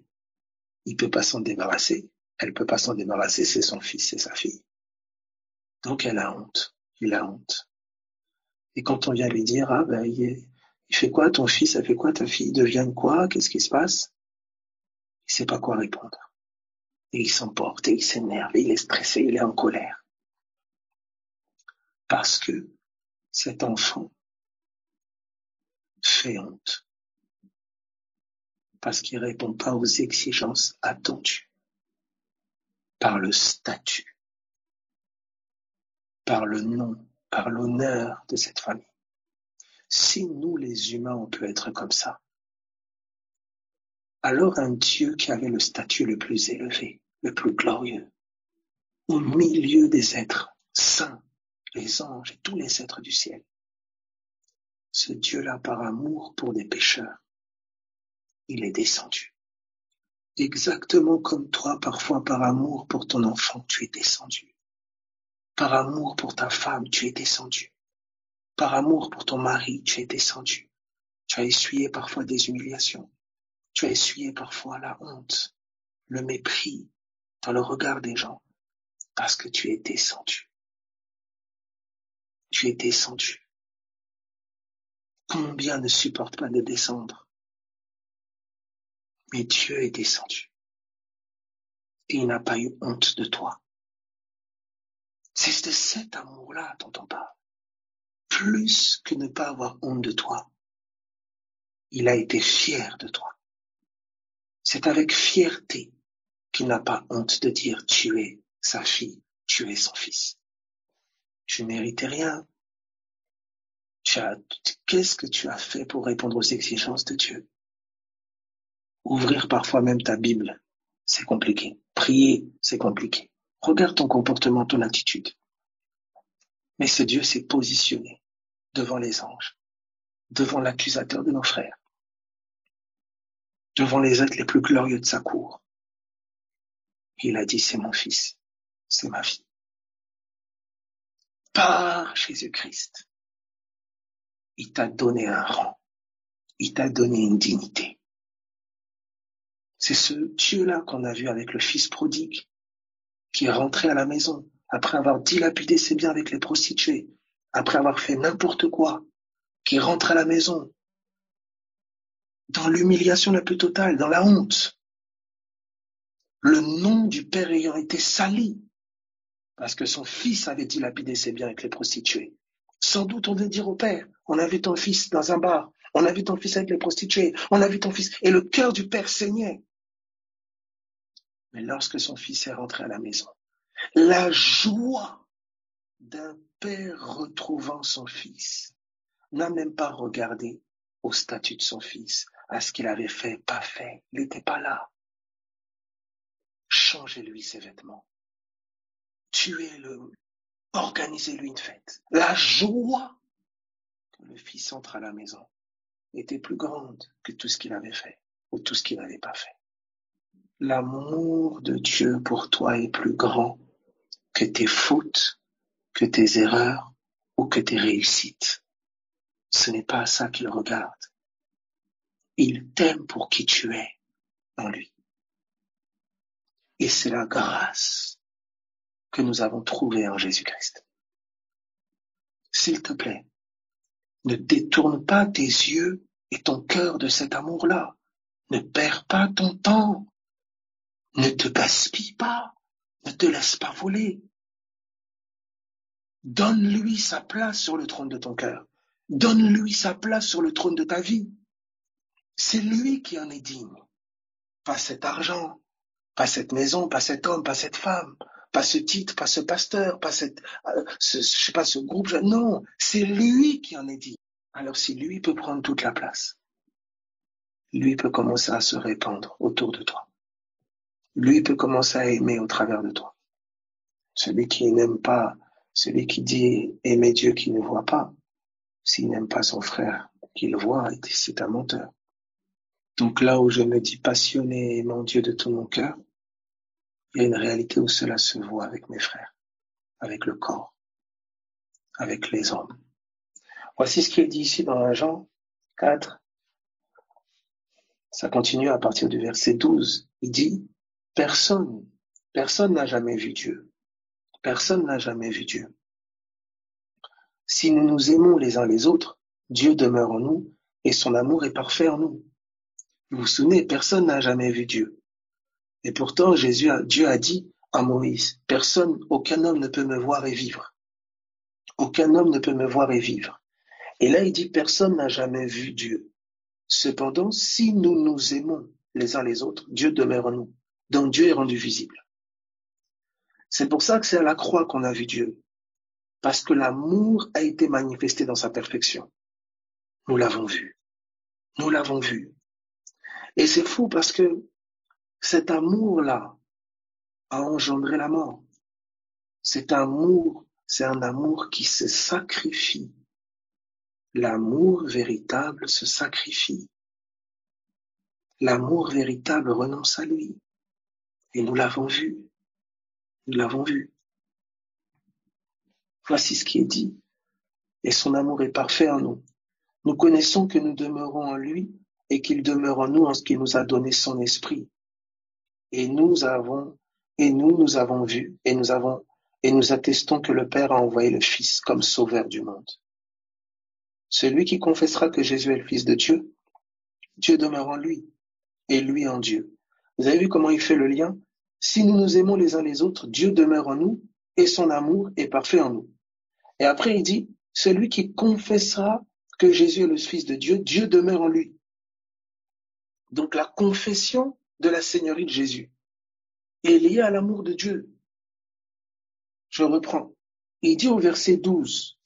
A: il peut pas s'en débarrasser. Elle peut pas s'en débarrasser, c'est son fils, c'est sa fille. Donc elle a honte. Il a honte. Et quand on vient lui dire, ah ben, il fait quoi ton fils, elle fait quoi ta fille, deviennent quoi, qu'est-ce qui se passe? Il sait pas quoi répondre. Et il s'emporte, et il s'énerve, et il est stressé, il est en colère. Parce que cet enfant fait honte. Parce qu'il répond pas aux exigences attendues par le statut, par le nom, par l'honneur de cette famille. Si nous, les humains, on peut être comme ça, alors un Dieu qui avait le statut le plus élevé, le plus glorieux, au milieu des êtres saints, les anges et tous les êtres du ciel, ce Dieu-là, par amour pour des pécheurs, il est descendu. Exactement comme toi, parfois par amour pour ton enfant, tu es descendu. Par amour pour ta femme, tu es descendu. Par amour pour ton mari, tu es descendu. Tu as essuyé parfois des humiliations. Tu as essuyé parfois la honte, le mépris dans le regard des gens, parce que tu es descendu. Tu es descendu. Combien ne supportent pas de descendre? Mais Dieu est descendu. Et il n'a pas eu honte de toi. C'est de cet amour-là dont on parle. Plus que ne pas avoir honte de toi, il a été fier de toi. C'est avec fierté qu'il n'a pas honte de dire tu es sa fille, tu es son fils. Tu méritais rien. Qu'est-ce que tu as fait pour répondre aux exigences de Dieu? Ouvrir parfois même ta Bible, c'est compliqué. Prier, c'est compliqué. Regarde ton comportement, ton attitude. Mais ce Dieu s'est positionné devant les anges, devant l'accusateur de nos frères, devant les êtres les plus glorieux de sa cour. Il a dit, c'est mon fils, c'est ma fille. Par Jésus-Christ, il t'a donné un rang, il t'a donné une dignité. C'est ce Dieu-là qu'on a vu avec le fils prodigue, qui est rentré à la maison après avoir dilapidé ses biens avec les prostituées, après avoir fait n'importe quoi, qui rentre à la maison dans l'humiliation la plus totale, dans la honte. Le nom du père ayant été sali, parce que son fils avait dilapidé ses biens avec les prostituées. Sans doute on veut dire au père, on a vu ton fils dans un bar, on a vu ton fils avec les prostituées, on a vu ton fils, et le cœur du père saignait. Mais lorsque son fils est rentré à la maison, la joie d'un père retrouvant son fils n'a même pas regardé au statut de son fils, à ce qu'il avait fait, pas fait. Il n'était pas là. Changez-lui ses vêtements. Tuez-le Organisez-lui une fête. La joie que le fils entre à la maison était plus grande que tout ce qu'il avait fait ou tout ce qu'il n'avait pas fait. L'amour de Dieu pour toi est plus grand que tes fautes, que tes erreurs ou que tes réussites. Ce n'est pas ça qu'il regarde. Il t'aime pour qui tu es en lui. Et c'est la grâce que nous avons trouvée en Jésus-Christ. S'il te plaît, ne détourne pas tes yeux et ton cœur de cet amour-là. Ne perds pas ton temps. Ne te gaspille pas. Ne te laisse pas voler. Donne-lui sa place sur le trône de ton cœur. Donne-lui sa place sur le trône de ta vie. C'est lui qui en est digne. Pas cet argent, pas cette maison, pas cet homme, pas cette femme, pas ce titre, pas ce pasteur, pas ce groupe. Non, c'est lui qui en est digne. Alors si lui peut prendre toute la place, lui peut commencer à se répandre autour de toi. Lui peut commencer à aimer au travers de toi. Celui qui n'aime pas, celui qui dit aimer Dieu qui ne voit pas, s'il n'aime pas son frère qu'il voit, c'est un menteur. Donc là où je me dis passionné et aimant Dieu de tout mon cœur, il y a une réalité où cela se voit avec mes frères, avec le corps, avec les hommes. Voici ce qui est dit ici dans Jean 4. Ça continue à partir du verset 12. Il dit, personne n'a jamais vu Dieu. Personne n'a jamais vu Dieu. Si nous nous aimons les uns les autres, Dieu demeure en nous et son amour est parfait en nous. Vous vous souvenez, personne n'a jamais vu Dieu. Et pourtant, Dieu a dit à Moïse, aucun homme ne peut me voir et vivre. Aucun homme ne peut me voir et vivre. Et là, il dit, personne n'a jamais vu Dieu. Cependant, si nous nous aimons les uns les autres, Dieu demeure en nous. Donc Dieu est rendu visible. C'est pour ça que c'est à la croix qu'on a vu Dieu. Parce que l'amour a été manifesté dans sa perfection. Nous l'avons vu. Nous l'avons vu. Et c'est fou parce que cet amour-là a engendré la mort. C'est un amour qui se sacrifie. L'amour véritable se sacrifie. L'amour véritable renonce à lui. Et nous l'avons vu. Nous l'avons vu. Voici ce qui est dit. Et son amour est parfait en nous. Nous connaissons que nous demeurons en lui et qu'il demeure en nous en ce qu'il nous a donné son esprit. Et nous avons vu et nous attestons que le Père a envoyé le Fils comme sauveur du monde. Celui qui confessera que Jésus est le Fils de Dieu, Dieu demeure en lui et lui en Dieu. Vous avez vu comment il fait le lien? Si nous nous aimons les uns les autres, Dieu demeure en nous et son amour est parfait en nous. Et après il dit, celui qui confessera que Jésus est le Fils de Dieu, Dieu demeure en lui. Donc la confession de la Seigneurie de Jésus est liée à l'amour de Dieu. Je reprends. Il dit au verset 12,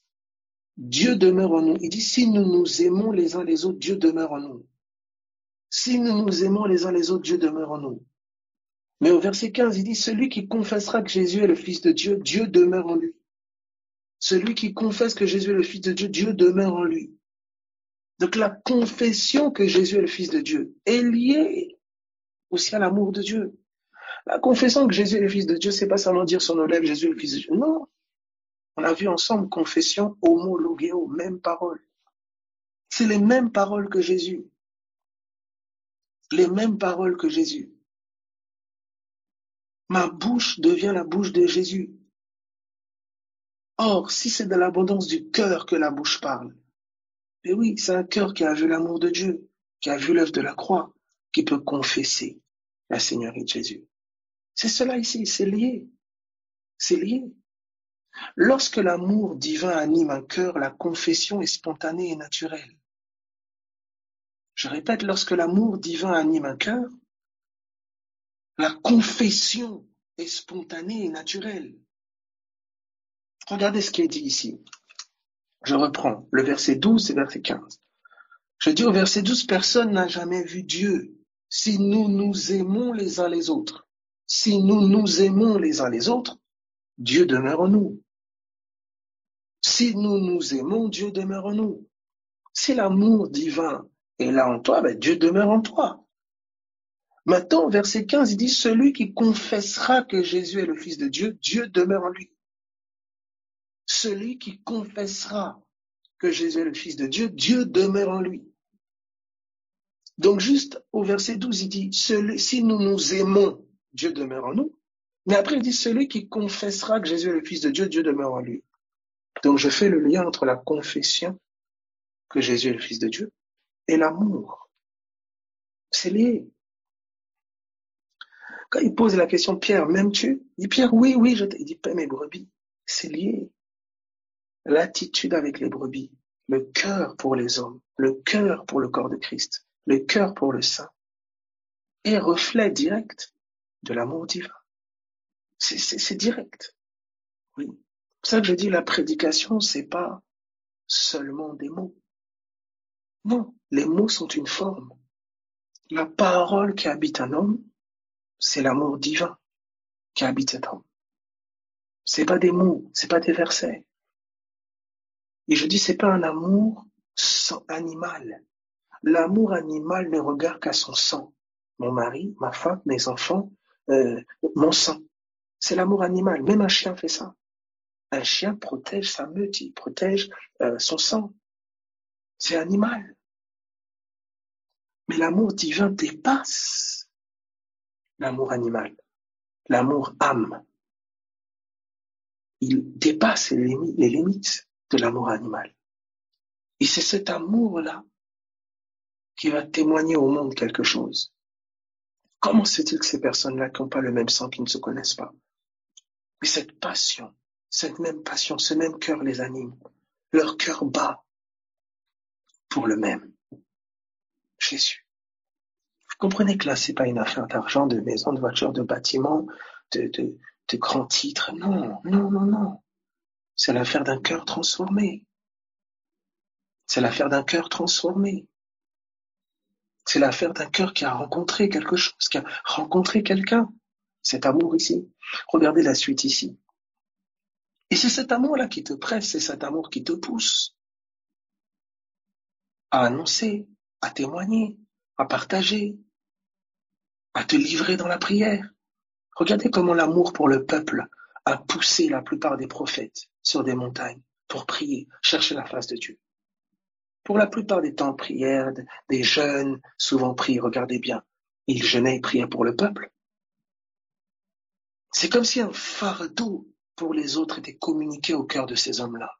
A: Dieu demeure en nous. Il dit, si nous nous aimons les uns les autres, Dieu demeure en nous. Si nous nous aimons les uns les autres, Dieu demeure en nous. Mais au verset 15, il dit, celui qui confessera que Jésus est le Fils de Dieu, Dieu demeure en lui. Celui qui confesse que Jésus est le Fils de Dieu, Dieu demeure en lui. Donc la confession que Jésus est le Fils de Dieu est liée aussi à l'amour de Dieu. La confession que Jésus est le Fils de Dieu, c'est pas seulement dire sur nos lèvres Jésus est le Fils de Dieu. Non. On a vu ensemble confession, homologéo, mêmes paroles. C'est les mêmes paroles que Jésus. Les mêmes paroles que Jésus. Ma bouche devient la bouche de Jésus. Or, si c'est de l'abondance du cœur que la bouche parle, mais oui, c'est un cœur qui a vu l'amour de Dieu, qui a vu l'œuvre de la croix, qui peut confesser la Seigneurie de Jésus. C'est cela ici, c'est lié. C'est lié. Lorsque l'amour divin anime un cœur, la confession est spontanée et naturelle. Je répète, lorsque l'amour divin anime un cœur, la confession est spontanée et naturelle. Regardez ce qui est dit ici. Je reprends le verset 12 et verset 15. Je dis au verset 12, personne n'a jamais vu Dieu. Si nous nous aimons les uns les autres, si nous nous aimons les uns les autres, Dieu demeure en nous Si nous nous aimons, Dieu demeure en nous. Si l'amour divin est là en toi, Dieu demeure en toi. Maintenant, verset 15, il dit, celui qui confessera que Jésus est le Fils de Dieu, Dieu demeure en lui. Celui qui confessera que Jésus est le Fils de Dieu, Dieu demeure en lui. Donc juste au verset 12, il dit, si nous nous aimons, Dieu demeure en nous. Mais après, il dit, celui qui confessera que Jésus est le Fils de Dieu, Dieu demeure en lui. Donc je fais le lien entre la confession que Jésus est le Fils de Dieu et l'amour. C'est lié. Quand il pose la question, Pierre, m'aimes-tu? Il dit, Pierre, oui, il dit, paie mes brebis. C'est lié. L'attitude avec les brebis, le cœur pour les hommes, le cœur pour le corps de Christ, le cœur pour le saint, est reflet direct de l'amour divin. C'est direct. Oui. C'est pour ça que je dis, la prédication, c'est pas seulement des mots. Non, les mots sont une forme. La parole qui habite un homme, c'est l'amour divin qui habite cet homme. C'est pas des mots, c'est pas des versets. Et je dis, c'est pas un amour animal. L'amour animal ne regarde qu'à son sang. Mon mari, ma femme, mes enfants, mon sang. C'est l'amour animal. Même un chien fait ça. Un chien protège sa meute, il protège son sang. C'est animal. Mais l'amour divin dépasse l'amour animal, l'amour âme. Il dépasse les limites de l'amour animal. Et c'est cet amour-là qui va témoigner au monde quelque chose. Comment se fait-il que ces personnes-là qui n'ont pas le même sang, qui ne se connaissent pas, mais cette passion, cette même passion, ce même cœur les anime. Leur cœur bat pour le même, Jésus. Vous comprenez que là, c'est pas une affaire d'argent, de maison, de voiture, de bâtiment, de grands titres. Non, non, non, non. C'est l'affaire d'un cœur transformé. C'est l'affaire d'un cœur transformé. C'est l'affaire d'un cœur qui a rencontré quelque chose, qui a rencontré quelqu'un. Cet amour ici. Regardez la suite ici. Et c'est cet amour-là qui te presse, c'est cet amour qui te pousse à annoncer, à témoigner, à partager, à te livrer dans la prière. Regardez comment l'amour pour le peuple a poussé la plupart des prophètes sur des montagnes pour prier, chercher la face de Dieu. Pour la plupart des temps de prière, des jeunes souvent prient, regardez bien, ils jeûnaient et priaient pour le peuple. C'est comme si un fardeau pour les autres était communiqué au cœur de ces hommes-là.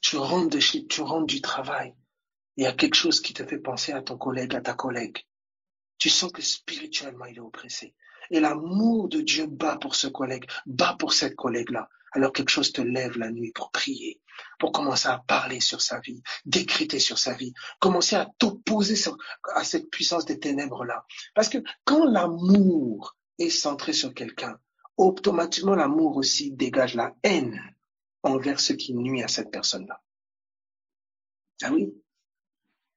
A: Tu rentres du travail, il y a quelque chose qui te fait penser à ton collègue, à ta collègue. Tu sens que spirituellement il est oppressé. Et l'amour de Dieu bat pour ce collègue, bat pour cette collègue-là. Alors quelque chose te lève la nuit pour prier, pour commencer à parler sur sa vie, décréter sur sa vie, commencer à t'opposer à cette puissance des ténèbres-là. Parce que quand l'amour est centré sur quelqu'un, automatiquement l'amour aussi dégage la haine envers ce qui nuit à cette personne-là. Ah oui.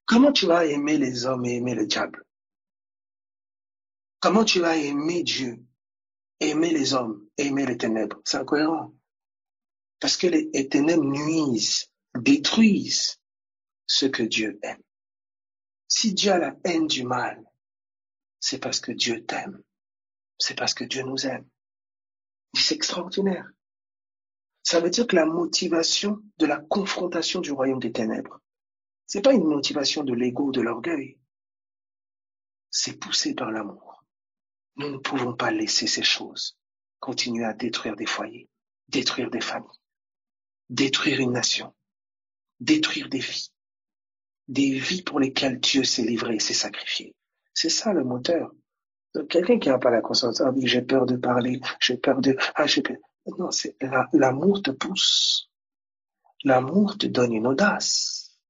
A: Comment tu vas aimer les hommes et aimer le diable? Comment tu vas aimer Dieu, aimer les hommes, aimer les ténèbres? C'est incohérent. Parce que les ténèbres nuisent, détruisent ce que Dieu aime. Si Dieu a la haine du mal, c'est parce que Dieu t'aime. C'est parce que Dieu nous aime. C'est extraordinaire. Ça veut dire que la motivation de la confrontation du royaume des ténèbres, c'est pas une motivation de l'ego, de l'orgueil. C'est poussé par l'amour. Nous ne pouvons pas laisser ces choses continuer à détruire des foyers, détruire des familles, détruire une nation, détruire des vies pour lesquelles Dieu s'est livré et s'est sacrifié. C'est ça le moteur. Donc, quelqu'un qui n'a pas la conscience, ah oui, j'ai peur de parler, j'ai peur de... Non, c'est l'amour te pousse. L'amour te donne une audace.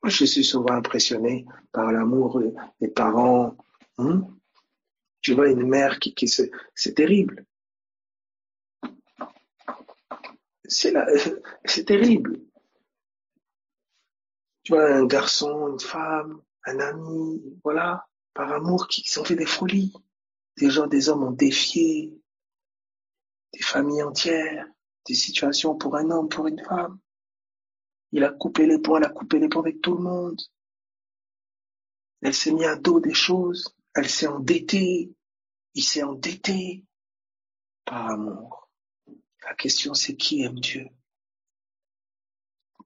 A: Moi, je suis souvent impressionné par l'amour des parents. Tu vois une mère c'est terrible. C'est terrible. Tu vois un garçon, une femme, un ami, voilà, par amour, qui ont fait des folies. Des hommes ont défié des familles entières. des situations pour un homme, pour une femme. Il a coupé les ponts, elle a coupé les ponts avec tout le monde. Elle s'est mis à dos des choses. Elle s'est endettée. Il s'est endetté par amour. La question, c'est qui aime Dieu?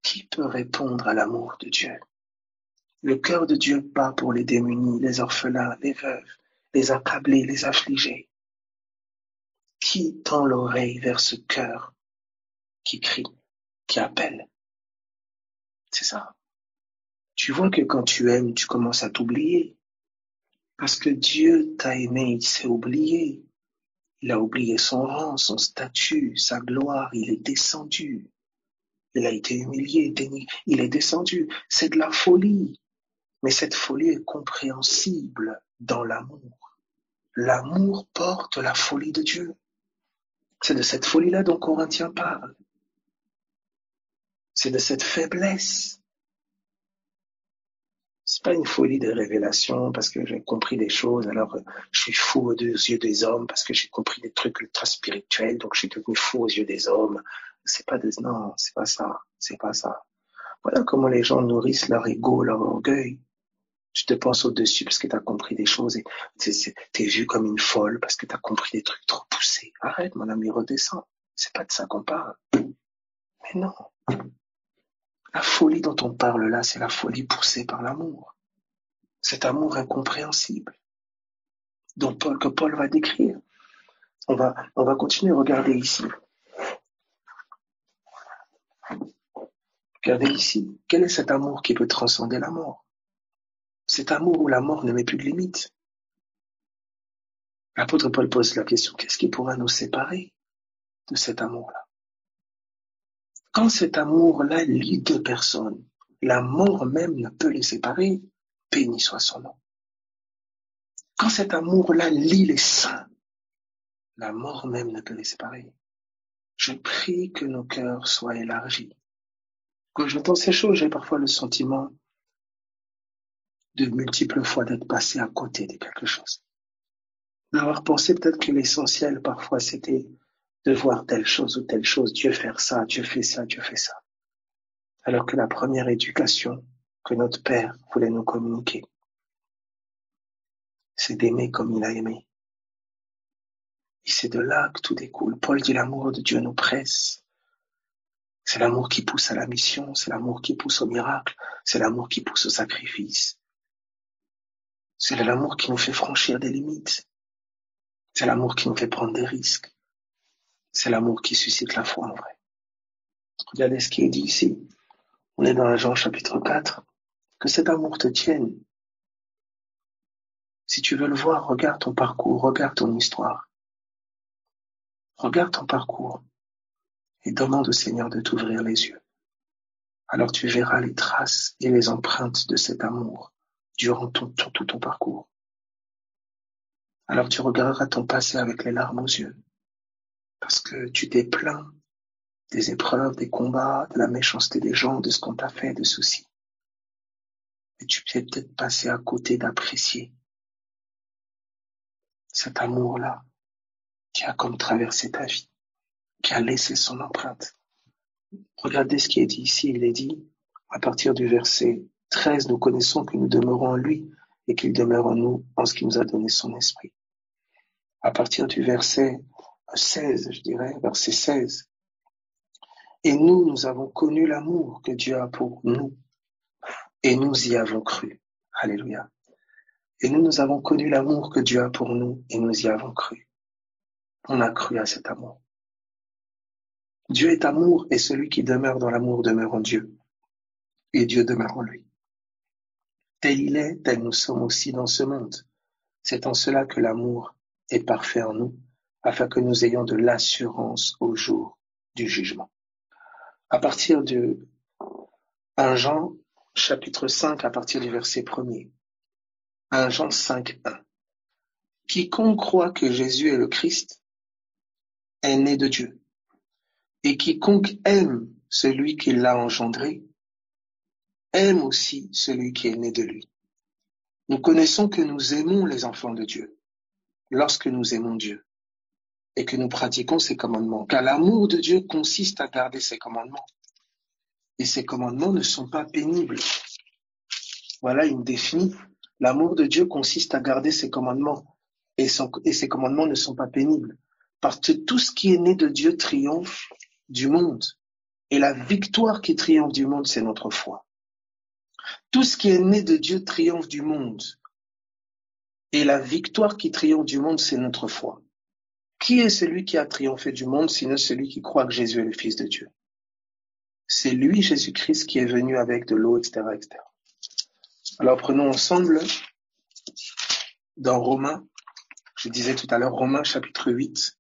A: Qui peut répondre à l'amour de Dieu? Le cœur de Dieu bat pour les démunis, les orphelins, les veuves, les accablés, les affligés. Qui tend l'oreille vers ce cœur qui crie, qui appelle? C'est ça. Tu vois que quand tu aimes, tu commences à t'oublier. Parce que Dieu t'a aimé, il s'est oublié. Il a oublié son rang, son statut, sa gloire. Il est descendu. Il a été humilié, dénigré. Il est descendu. C'est de la folie. Mais cette folie est compréhensible dans l'amour. L'amour porte la folie de Dieu. C'est de cette folie-là dont Corinthiens parle. C'est de cette faiblesse. C'est pas une folie de révélation parce que j'ai compris des choses, alors je suis fou aux yeux des hommes parce que j'ai compris des trucs ultra spirituels, donc je suis devenu fou aux yeux des hommes. Non, c'est pas ça, c'est pas ça. Voilà comment les gens nourrissent leur ego, leur orgueil. Tu te penses au-dessus parce que tu as compris des choses et t'es vu comme une folle parce que tu as compris des trucs trop poussés. Arrête, mon ami, redescends. C'est pas de ça qu'on parle. Mais non. La folie dont on parle là, c'est la folie poussée par l'amour. Cet amour incompréhensible que Paul va décrire. On va continuer à regarder ici. Regardez ici. Quel est cet amour qui peut transcender la mort? Cet amour où la mort ne met plus de limite. L'apôtre Paul pose la question, qu'est-ce qui pourra nous séparer de cet amour-là? Quand cet amour-là lie deux personnes, la mort même ne peut les séparer, béni soit son nom. Quand cet amour-là lie les saints, la mort même ne peut les séparer. Je prie que nos cœurs soient élargis. Quand j'entends ces choses, j'ai parfois le sentiment de multiples fois d'être passé à côté de quelque chose. D'avoir pensé peut-être que l'essentiel parfois c'était de voir telle chose ou telle chose, Dieu faire ça, Dieu fait ça, Dieu fait ça. Alors que la première éducation que notre Père voulait nous communiquer, c'est d'aimer comme il a aimé. Et c'est de là que tout découle. Paul dit l'amour de Dieu nous presse. C'est l'amour qui pousse à la mission, c'est l'amour qui pousse au miracle, c'est l'amour qui pousse au sacrifice. C'est l'amour qui nous fait franchir des limites. C'est l'amour qui nous fait prendre des risques. C'est l'amour qui suscite la foi en vrai. Regardez ce qui est dit ici. On est dans Jean chapitre 4. Que cet amour te tienne. Si tu veux le voir, regarde ton parcours, regarde ton histoire. Regarde ton parcours et demande au Seigneur de t'ouvrir les yeux. Alors tu verras les traces et les empreintes de cet amour durant tout ton parcours. Alors tu regarderas ton passé avec les larmes aux yeux. Parce que tu t'es plaint des épreuves, des combats, de la méchanceté des gens, de ce qu'on t'a fait, de soucis. Et tu peux peut-être passer à côté d'apprécier cet amour-là qui a comme traversé ta vie, qui a laissé son empreinte. Regardez ce qui est dit ici. Il est dit, à partir du verset 13, nous connaissons que nous demeurons en lui et qu'il demeure en nous en ce qui nous a donné son esprit. À partir du verset 16, je dirais, verset 16. Et nous avons connu l'amour que Dieu a pour nous et nous y avons cru. Alléluia. Et nous avons connu l'amour que Dieu a pour nous et nous y avons cru. On a cru à cet amour. Dieu est amour et celui qui demeure dans l'amour demeure en Dieu et Dieu demeure en lui. Tel il est, tel nous sommes aussi dans ce monde. C'est en cela que l'amour est parfait en nous, afin que nous ayons de l'assurance au jour du jugement. À partir de 1 Jean, chapitre 5, à partir du verset 1er. 1 Jean 5, 1. Quiconque croit que Jésus est le Christ est né de Dieu. Et quiconque aime celui qui l'a engendré, aime aussi celui qui est né de lui. Nous connaissons que nous aimons les enfants de Dieu, lorsque nous aimons Dieu. et que nous pratiquons ses commandements. Car l'amour de Dieu consiste à garder ses commandements. Et ces commandements ne sont pas pénibles. Voilà une définition. L'amour de Dieu consiste à garder ses commandements. Et ses commandements ne sont pas pénibles. Parce que tout ce qui est né de Dieu triomphe du monde. Et la victoire qui triomphe du monde, c'est notre foi. Tout ce qui est né de Dieu triomphe du monde. Et la victoire qui triomphe du monde, c'est notre foi. Qui est celui qui a triomphé du monde, sinon celui qui croit que Jésus est le Fils de Dieu? C'est lui, Jésus-Christ, qui est venu avec de l'eau, etc., etc. Alors prenons ensemble dans Romains, je disais tout à l'heure, Romains chapitre 8,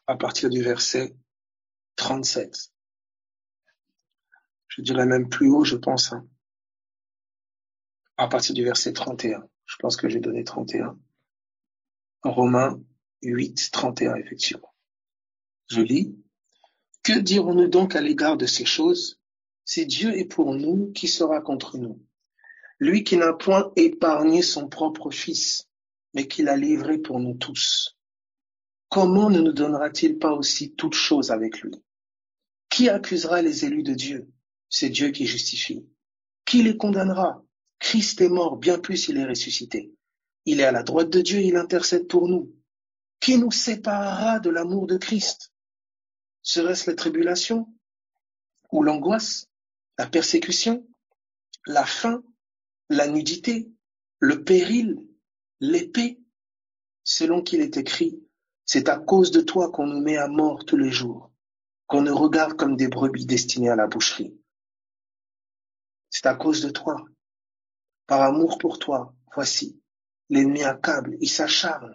A: à partir du verset 37. Je dirais même plus haut, je pense, à partir du verset 31. Je pense que j'ai donné 31. Romains 8, 31, effectivement. Je lis. Que dirons-nous donc à l'égard de ces choses? Si Dieu est pour nous, qui sera contre nous? Lui qui n'a point épargné son propre Fils, mais qui l'a livré pour nous tous. Comment ne nous donnera-t-il pas aussi toutes choses avec lui? Qui accusera les élus de Dieu? C'est Dieu qui justifie. Qui les condamnera? Christ est mort, bien plus il est ressuscité. Il est à la droite de Dieu, il intercède pour nous. Qui nous séparera de l'amour de Christ? Serait-ce la tribulation ou l'angoisse, la persécution, la faim, la nudité, le péril, l'épée? Selon qu'il est écrit, c'est à cause de toi qu'on nous met à mort tous les jours, qu'on nous regarde comme des brebis destinées à la boucherie. C'est à cause de toi, par amour pour toi, voici, l'ennemi accable, il s'acharne.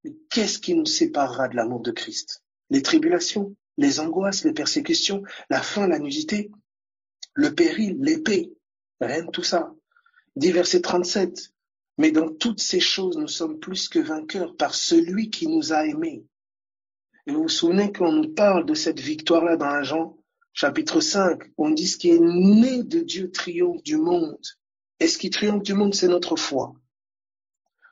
A: Mais qu'est-ce qui nous séparera de l'amour de Christ? Les tribulations, les angoisses, les persécutions, la faim, la nudité, le péril, l'épée, rien de tout ça. Dit verset 37, mais dans toutes ces choses, nous sommes plus que vainqueurs par celui qui nous a aimés. Et vous vous souvenez qu'on nous parle de cette victoire-là dans Jean chapitre 5, on dit ce qui est né de Dieu triomphe du monde. Et ce qui triomphe du monde, c'est notre foi.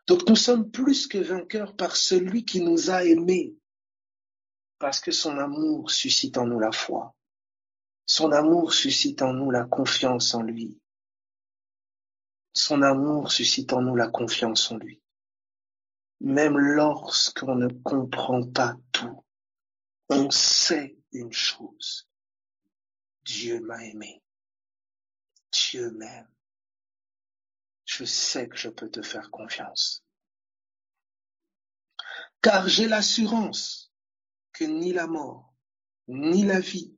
A: Donc nous sommes plus que vainqueurs par celui qui nous a aimés, parce que son amour suscite en nous la foi. Son amour suscite en nous la confiance en lui. Son amour suscite en nous la confiance en lui. Même lorsqu'on ne comprend pas tout, on sait une chose. Dieu m'a aimé. Dieu m'aime. Je sais que je peux te faire confiance. Car j'ai l'assurance que ni la mort, ni la vie,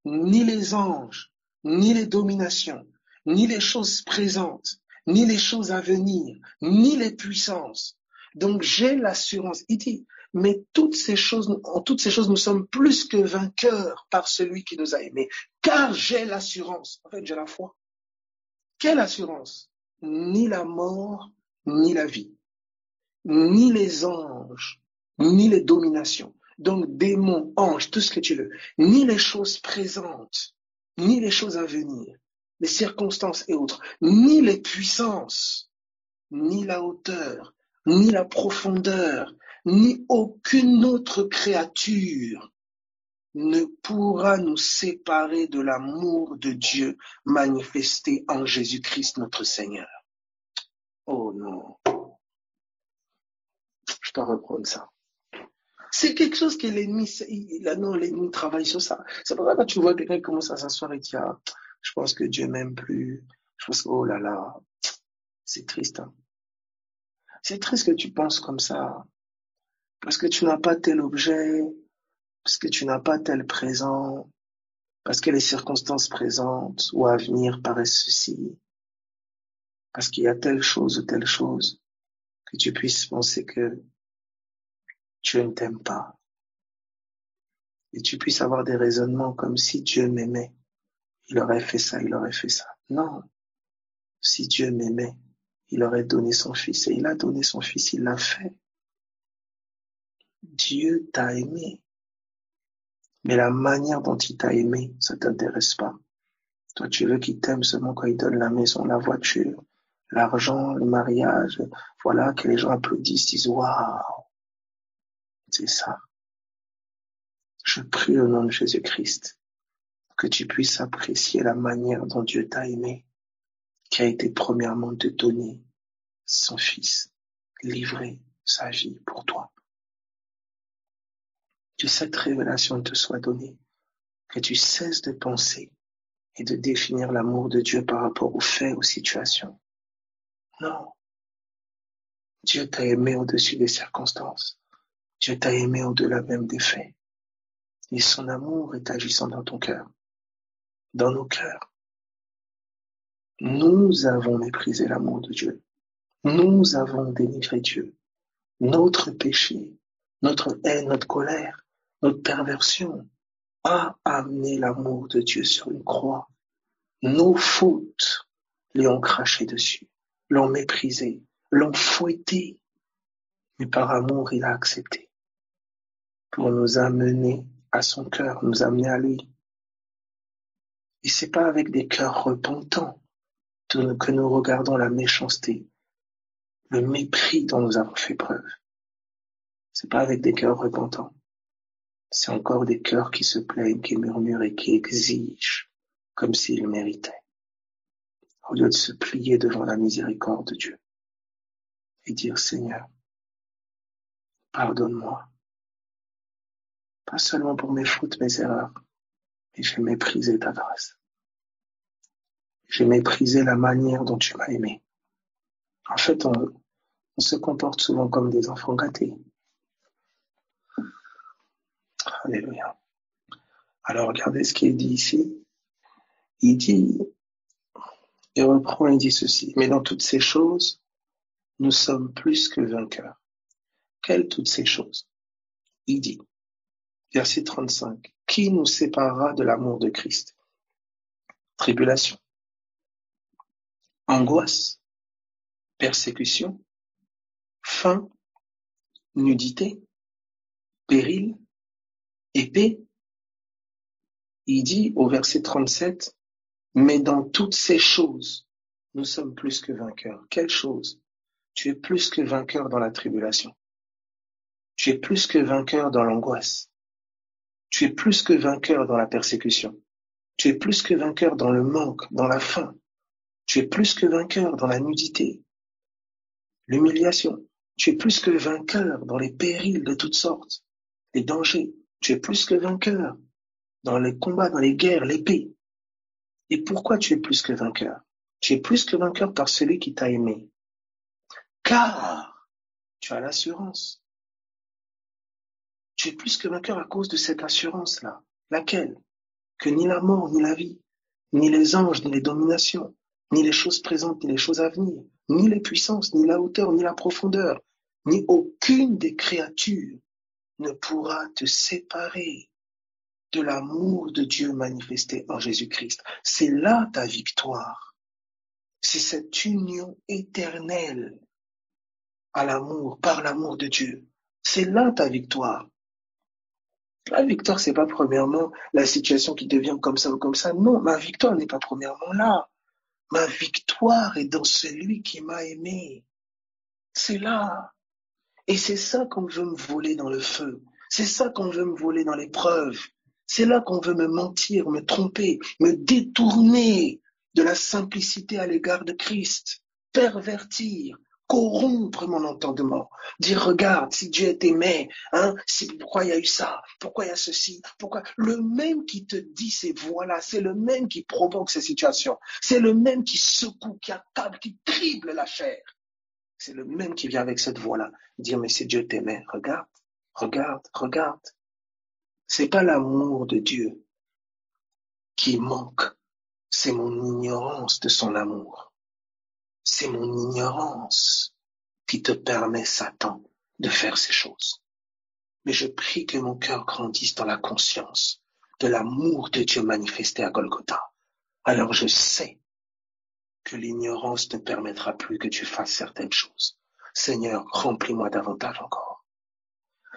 A: ni les anges, ni les dominations, ni les choses présentes, ni les choses à venir, ni les puissances. Donc j'ai l'assurance. Il dit, mais en toutes ces choses, nous sommes plus que vainqueurs par celui qui nous a aimés. Car j'ai l'assurance. En fait, j'ai la foi. Quelle assurance? Ni la mort, ni la vie, ni les anges, ni les dominations. Donc démons, anges, tout ce que tu veux, ni les choses présentes, ni les choses à venir, les circonstances et autres, ni les puissances, ni la hauteur, ni la profondeur, ni aucune autre créature ne pourra nous séparer de l'amour de Dieu manifesté en Jésus-Christ notre Seigneur. Oh non, je dois reprendre ça. C'est quelque chose que l'ennemi, l'ennemi travaille sur ça. C'est pour ça que quand tu vois quelqu'un qui commence à s'asseoir et dire, ah, je pense que Dieu m'aime plus. Je pense que, oh là là, c'est triste. Hein. C'est triste que tu penses comme ça. Parce que tu n'as pas tel objet, parce que tu n'as pas tel présent, parce que les circonstances présentes ou à venir paraissent ceci, parce qu'il y a telle chose ou telle chose, que tu puisses penser que Dieu ne t'aime pas. Et tu puisses avoir des raisonnements comme si Dieu m'aimait. Il aurait fait ça, il aurait fait ça. Non. Si Dieu m'aimait, il aurait donné son fils. Et il a donné son fils, il l'a fait. Dieu t'a aimé. Mais la manière dont il t'a aimé, ça t'intéresse pas. Toi, tu veux qu'il t'aime seulement quand il donne la maison, la voiture, l'argent, le mariage. Voilà, que les gens applaudissent, disent waouh. C'est ça. Je prie au nom de Jésus-Christ que tu puisses apprécier la manière dont Dieu t'a aimé, qui a été premièrement de donner son Fils, livrer sa vie pour toi. Que cette révélation te soit donnée, que tu cesses de penser et de définir l'amour de Dieu par rapport aux faits, aux situations. Non. Dieu t'a aimé au-dessus des circonstances. Dieu t'a aimé au-delà même des faits. Et son amour est agissant dans ton cœur, dans nos cœurs. Nous avons méprisé l'amour de Dieu. Nous avons dénigré Dieu. Notre péché, notre haine, notre colère, notre perversion a amené l'amour de Dieu sur une croix. Nos fautes lui ont craché dessus, l'ont méprisé, l'ont fouetté. Mais par amour, il a accepté pour nous amener à son cœur, nous amener à lui. Et c'est pas avec des cœurs repentants que nous regardons la méchanceté, le mépris dont nous avons fait preuve. C'est pas avec des cœurs repentants. C'est encore des cœurs qui se plaignent, qui murmurent et qui exigent comme s'ils méritaient. Au lieu de se plier devant la miséricorde de Dieu et dire Seigneur, pardonne-moi. Pas seulement pour mes fautes, mes erreurs, mais j'ai méprisé ta grâce. J'ai méprisé la manière dont tu m'as aimé. En fait, on se comporte souvent comme des enfants gâtés. Alléluia. Alors regardez ce qui est dit ici. Il dit, il reprend et dit ceci, mais dans toutes ces choses, nous sommes plus que vainqueurs. Quelles toutes ces choses? Il dit, verset 35, qui nous séparera de l'amour de Christ? Tribulation, angoisse, persécution, faim, nudité, péril, épée. Il dit au verset 37, mais dans toutes ces choses, nous sommes plus que vainqueurs. Quelle chose? Tu es plus que vainqueur dans la tribulation. Tu es plus que vainqueur dans l'angoisse. Tu es plus que vainqueur dans la persécution. Tu es plus que vainqueur dans le manque, dans la faim. Tu es plus que vainqueur dans la nudité, l'humiliation. Tu es plus que vainqueur dans les périls de toutes sortes, les dangers. Tu es plus que vainqueur dans les combats, dans les guerres, l'épée. Et pourquoi tu es plus que vainqueur? Tu es plus que vainqueur par celui qui t'a aimé. Car tu as l'assurance. Tu es plus que vainqueur à cause de cette assurance-là. Laquelle? Que ni la mort, ni la vie, ni les anges, ni les dominations, ni les choses présentes, ni les choses à venir, ni les puissances, ni la hauteur, ni la profondeur, ni aucune des créatures ne pourra te séparer de l'amour de Dieu manifesté en Jésus-Christ. C'est là ta victoire. C'est cette union éternelle à l'amour, par l'amour de Dieu. C'est là ta victoire. La victoire, c'est pas premièrement la situation qui devient comme ça ou comme ça. Non, ma victoire n'est pas premièrement là. Ma victoire est dans celui qui m'a aimé. C'est là. Et c'est ça qu'on veut me voler dans le feu. C'est ça qu'on veut me voler dans l'épreuve. C'est là qu'on veut me mentir, me tromper, me détourner de la simplicité à l'égard de Christ, pervertir, corrompre mon entendement, dire regarde, si Dieu t'aimait, pourquoi il y a eu ça, pourquoi il y a ceci, pourquoi le même qui te dit ces voix-là, c'est le même qui provoque ces situations, c'est le même qui secoue, qui accable, qui crible la chair, c'est le même qui vient avec cette voix-là, dire mais si Dieu t'aimait, regarde, regarde, regarde. C'est pas l'amour de Dieu qui manque, c'est mon ignorance de son amour. C'est mon ignorance qui te permet, Satan, de faire ces choses. Mais je prie que mon cœur grandisse dans la conscience de l'amour de Dieu manifesté à Golgotha. Alors je sais que l'ignorance ne permettra plus que tu fasses certaines choses. Seigneur, remplis-moi davantage encore.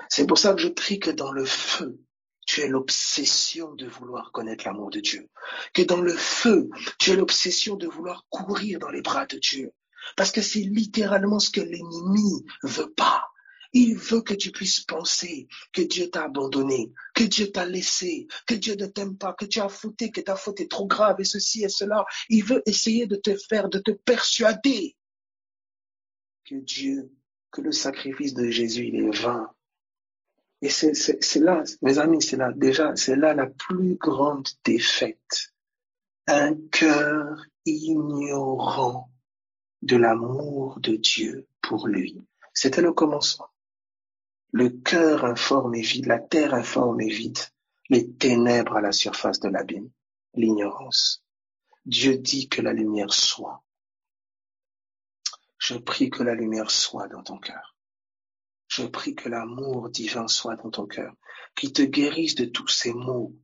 A: C'est pour ça que je prie que dans le feu, tu aies l'obsession de vouloir connaître l'amour de Dieu. Que dans le feu, tu aies l'obsession de vouloir courir dans les bras de Dieu. Parce que c'est littéralement ce que l'ennemi veut pas. Il veut que tu puisses penser que Dieu t'a abandonné, que Dieu t'a laissé, que Dieu ne t'aime pas, que tu as fauté, que ta faute est trop grave et ceci et cela. Il veut essayer de te persuader que le sacrifice de Jésus, il est vain. Et c'est là, mes amis, c'est là la plus grande défaite. Un cœur ignorant de l'amour de Dieu pour lui. C'était le commencement. Le cœur informe et vide, la terre informe et vide, les ténèbres à la surface de l'abîme, l'ignorance. Dieu dit que la lumière soit. Je prie que la lumière soit dans ton cœur. Je prie que l'amour divin soit dans ton cœur, qu'il te guérisse de tous ces maux,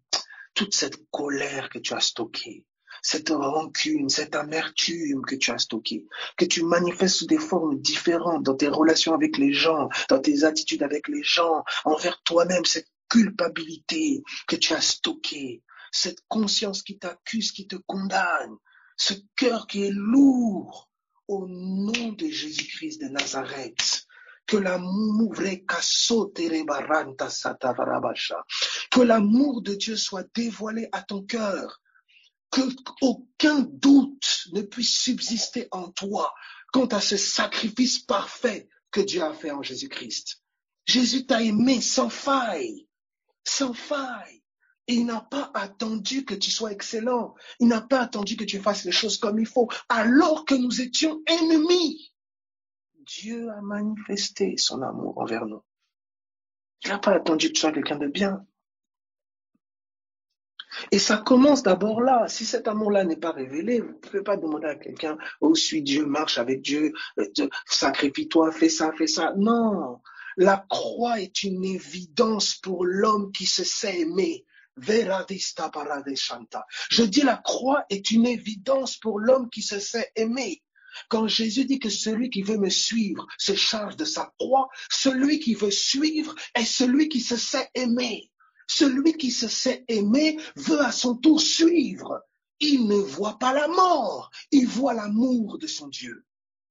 A: toute cette colère que tu as stockée, cette rancune, cette amertume que tu as stockée, que tu manifestes sous des formes différentes dans tes relations avec les gens, dans tes attitudes avec les gens, envers toi-même, cette culpabilité que tu as stockée, cette conscience qui t'accuse, qui te condamne, ce cœur qui est lourd, au nom de Jésus-Christ de Nazareth. Que l'amour de Dieu soit dévoilé à ton cœur, que aucun doute ne puisse subsister en toi quant à ce sacrifice parfait que Dieu a fait en Jésus-Christ. Jésus t'a aimé sans faille, sans faille. Et il n'a pas attendu que tu sois excellent, il n'a pas attendu que tu fasses les choses comme il faut, alors que nous étions ennemis. Dieu a manifesté son amour envers nous. Il n'a pas attendu que tu sois quelqu'un de bien. Et ça commence d'abord là. Si cet amour-là n'est pas révélé, vous ne pouvez pas demander à quelqu'un, oh, suis Dieu, marche avec Dieu, sacrifie-toi, fais ça, fais ça. Non. La croix est une évidence pour l'homme qui se sait aimer. Je dis la croix est une évidence pour l'homme qui se sait aimer. Quand Jésus dit que celui qui veut me suivre se charge de sa croix, celui qui veut suivre est celui qui se sait aimer. Celui qui se sait aimer veut à son tour suivre. Il ne voit pas la mort, il voit l'amour de son Dieu.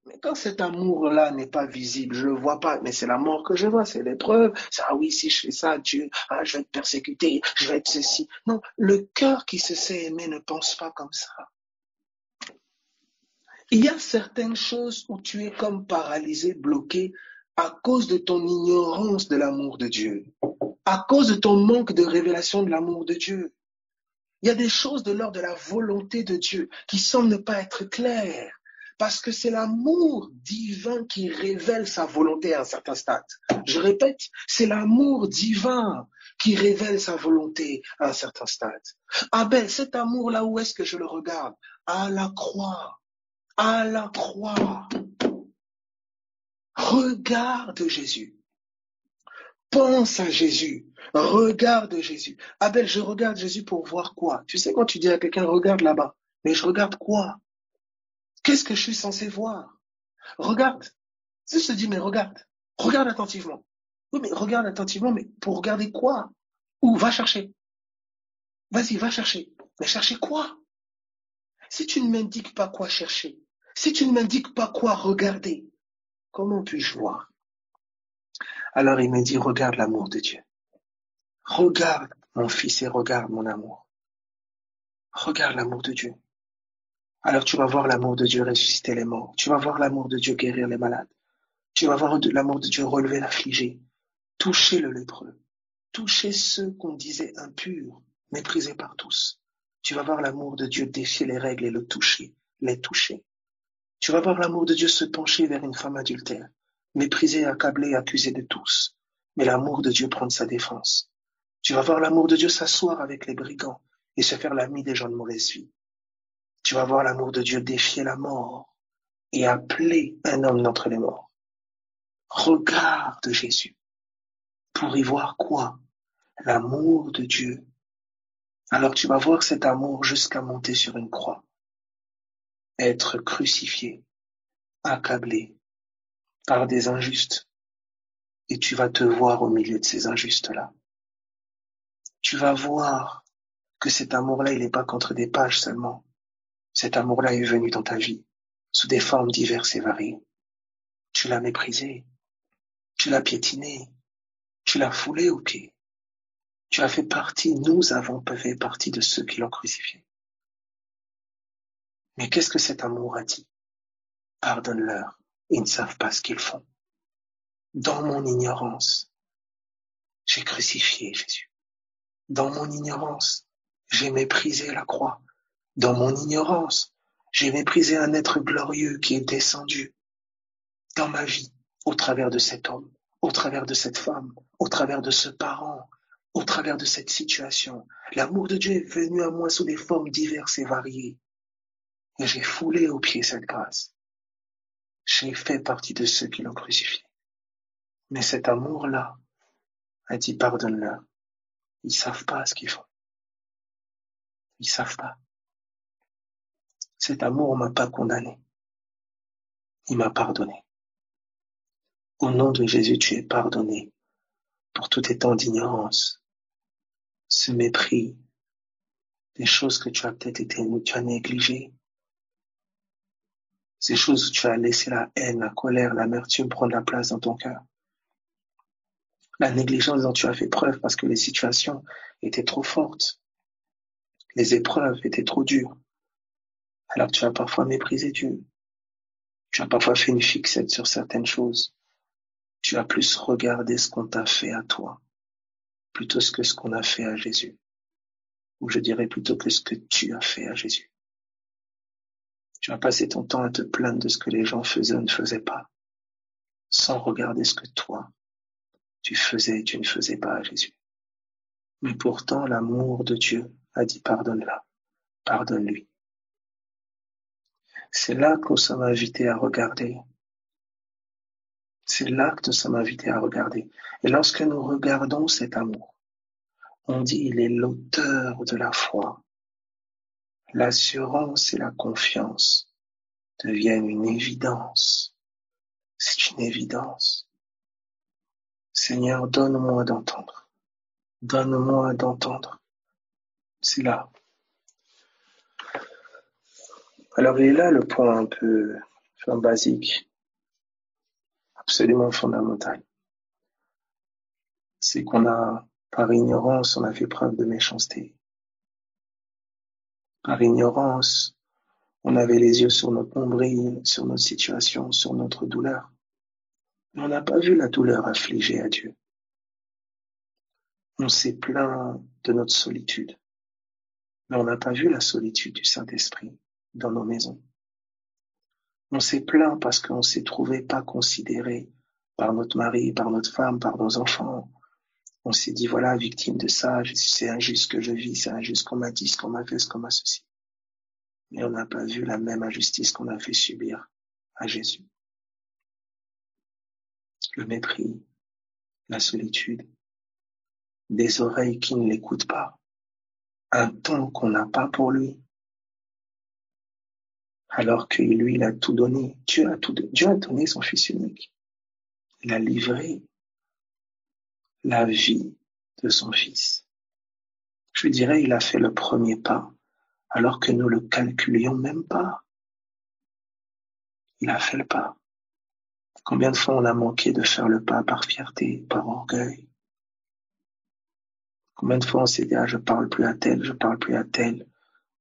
A: Mais quand cet amour-là n'est pas visible, je ne le vois pas, mais c'est la mort que je vois, c'est l'épreuve. Ah oui, si je fais ça, Dieu, je vais être persécuté, je vais être ceci. Non, le cœur qui se sait aimer ne pense pas comme ça. Il y a certaines choses où tu es comme paralysé, bloqué à cause de ton ignorance de l'amour de Dieu, à cause de ton manque de révélation de l'amour de Dieu. Il y a des choses de l'ordre de la volonté de Dieu qui semblent ne pas être claires, parce que c'est l'amour divin qui révèle sa volonté à un certain stade. Je répète, c'est l'amour divin qui révèle sa volonté à un certain stade. Ah ben, cet amour-là, où est-ce que je le regarde? À la croix. À la croix. Regarde Jésus. Pense à Jésus. Regarde Jésus. Abel, je regarde Jésus pour voir quoi? Tu sais, quand tu dis à quelqu'un, regarde là-bas. Mais je regarde quoi? Qu'est-ce que je suis censé voir? Regarde. Si je te dis, mais regarde. Regarde attentivement. Oui, mais regarde attentivement, mais pour regarder quoi? Où? Va chercher. Vas-y, va chercher. Mais chercher quoi? Si tu ne m'indiques pas quoi chercher, si tu ne m'indiques pas quoi regarder, comment puis-je voir? Alors il me dit, regarde l'amour de Dieu. Regarde mon fils et regarde mon amour. Regarde l'amour de Dieu. Alors tu vas voir l'amour de Dieu ressusciter les morts. Tu vas voir l'amour de Dieu guérir les malades. Tu vas voir l'amour de Dieu relever l'affligé, toucher le lépreux, toucher ceux qu'on disait impurs, méprisés par tous. Tu vas voir l'amour de Dieu défier les règles et le toucher, les toucher. Tu vas voir l'amour de Dieu se pencher vers une femme adultère, méprisée, accablée, accusée de tous. Mais l'amour de Dieu prendre sa défense. Tu vas voir l'amour de Dieu s'asseoir avec les brigands et se faire l'ami des gens de mauvaise vie. Tu vas voir l'amour de Dieu défier la mort et appeler un homme d'entre les morts. Regarde Jésus pour y voir quoi? L'amour de Dieu. Alors tu vas voir cet amour jusqu'à monter sur une croix, être crucifié, accablé par des injustes, et tu vas te voir au milieu de ces injustes-là. Tu vas voir que cet amour-là, il n'est pas contre des pages seulement. Cet amour-là est venu dans ta vie, sous des formes diverses et variées. Tu l'as méprisé, Tu l'as piétiné. Tu l'as foulé aux pieds. Tu as fait partie, nous avons fait partie de ceux qui l'ont crucifié. Mais qu'est-ce que cet amour a dit? Pardonne-leur, ils ne savent pas ce qu'ils font. Dans mon ignorance, j'ai crucifié Jésus. Dans mon ignorance, j'ai méprisé la croix. Dans mon ignorance, j'ai méprisé un être glorieux qui est descendu dans ma vie, au travers de cet homme, au travers de cette femme, au travers de ce parent, au travers de cette situation. L'amour de Dieu est venu à moi sous des formes diverses et variées. Et j'ai foulé aux pieds cette grâce. J'ai fait partie de ceux qui l'ont crucifié. Mais cet amour-là a dit pardonne-leur. Ils savent pas ce qu'ils font. Ils savent pas. Cet amour m'a pas condamné. Il m'a pardonné. Au nom de Jésus, tu es pardonné pour tout état d'ignorance, ce mépris, des choses que tu as peut-être tu as négligées, ces choses où tu as laissé la haine, la colère, l'amertume prendre la place dans ton cœur, la négligence dont tu as fait preuve parce que les situations étaient trop fortes, les épreuves étaient trop dures, alors tu as parfois méprisé Dieu, tu as parfois fait une fixette sur certaines choses, tu as plus regardé ce qu'on t'a fait à toi, plutôt que ce qu'on a fait à Jésus, ou je dirais plutôt que ce que tu as fait à Jésus. Tu as passé ton temps à te plaindre de ce que les gens faisaient ou ne faisaient pas, sans regarder ce que toi, tu faisais et tu ne faisais pas à Jésus. Mais pourtant, l'amour de Dieu a dit pardonne-la, pardonne-lui. C'est là que nous sommes invités à regarder. C'est là que nous sommes invités à regarder. Et lorsque nous regardons cet amour, on dit il est l'auteur de la foi. L'assurance et la confiance deviennent une évidence. C'est une évidence. Seigneur, donne-moi d'entendre. Donne-moi d'entendre. C'est là. Alors il est là le point un peu basique, absolument fondamental. C'est qu'on a, par ignorance, on a fait preuve de méchanceté. Par ignorance, on avait les yeux sur notre nombril, sur notre situation, sur notre douleur. Mais on n'a pas vu la douleur affligée à Dieu. On s'est plaint de notre solitude. Mais on n'a pas vu la solitude du Saint-Esprit dans nos maisons. On s'est plaint parce qu'on s'est trouvé pas considéré par notre mari, par notre femme, par nos enfants. On s'est dit, voilà, victime de ça, c'est injuste que je vis, c'est injuste qu'on m'a dit, ce qu'on m'a fait, ce qu'on m'a ceci. Mais on n'a pas vu la même injustice qu'on a fait subir à Jésus. Le mépris, la solitude, des oreilles qui ne l'écoutent pas, un temps qu'on n'a pas pour lui, alors que lui, il a tout donné. Dieu a donné son Fils unique. Il a livré la vie de son Fils. Je dirais, il a fait le premier pas, alors que nous le calculions même pas. Il a fait le pas. Combien de fois on a manqué de faire le pas par fierté, par orgueil? Combien de fois on s'est dit, je parle plus à tel, je parle plus à tel,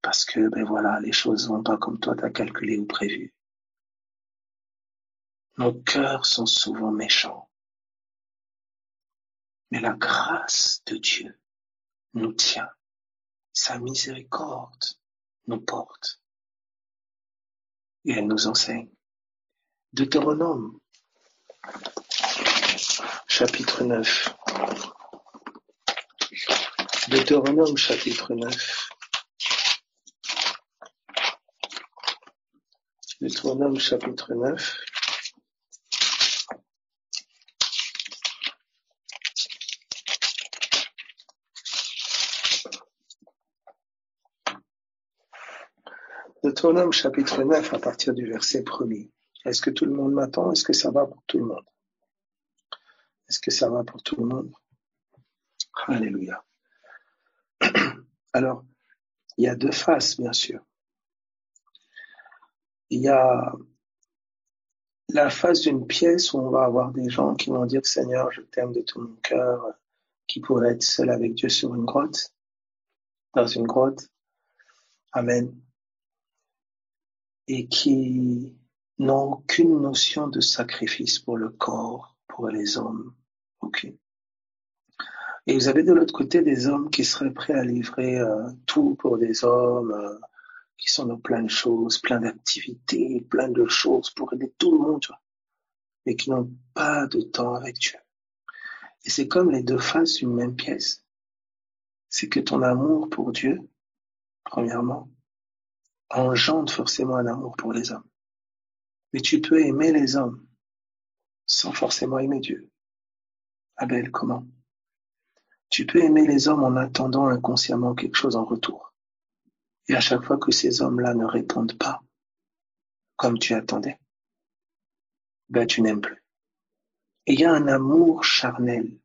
A: parce que, voilà, les choses vont pas comme toi t'as calculé ou prévu. Nos cœurs sont souvent méchants. Mais la grâce de Dieu nous tient. Sa miséricorde nous porte. Et elle nous enseigne. Deutéronome, chapitre 9. Deutéronome, chapitre 9. Deutéronome, chapitre 9. Deutéronome, chapitre 9, à partir du verset 1er. Est-ce que tout le monde m'attend? Est-ce que ça va pour tout le monde? Est-ce que ça va pour tout le monde? Alléluia. Alors, il y a deux faces, bien sûr. Il y a la face d'une pièce où on va avoir des gens qui vont dire Seigneur, je t'aime de tout mon cœur, qui pourraient être seuls avec Dieu sur une grotte, dans une grotte, Amen, et qui n'ont aucune notion de sacrifice pour le corps, pour les hommes, aucune. Et vous avez de l'autre côté des hommes qui seraient prêts à livrer tout pour des hommes qui sont dans plein de choses, plein d'activités, plein de choses pour aider tout le monde, tu vois, mais qui n'ont pas de temps avec Dieu. Et c'est comme les deux faces d'une même pièce. C'est que ton amour pour Dieu, premièrement, engendre forcément un amour pour les hommes. Mais tu peux aimer les hommes sans forcément aimer Dieu. Abel, comment? Tu peux aimer les hommes en attendant inconsciemment quelque chose en retour. Et à chaque fois que ces hommes-là ne répondent pas comme tu attendais, ben tu n'aimes plus. Et il y a un amour charnel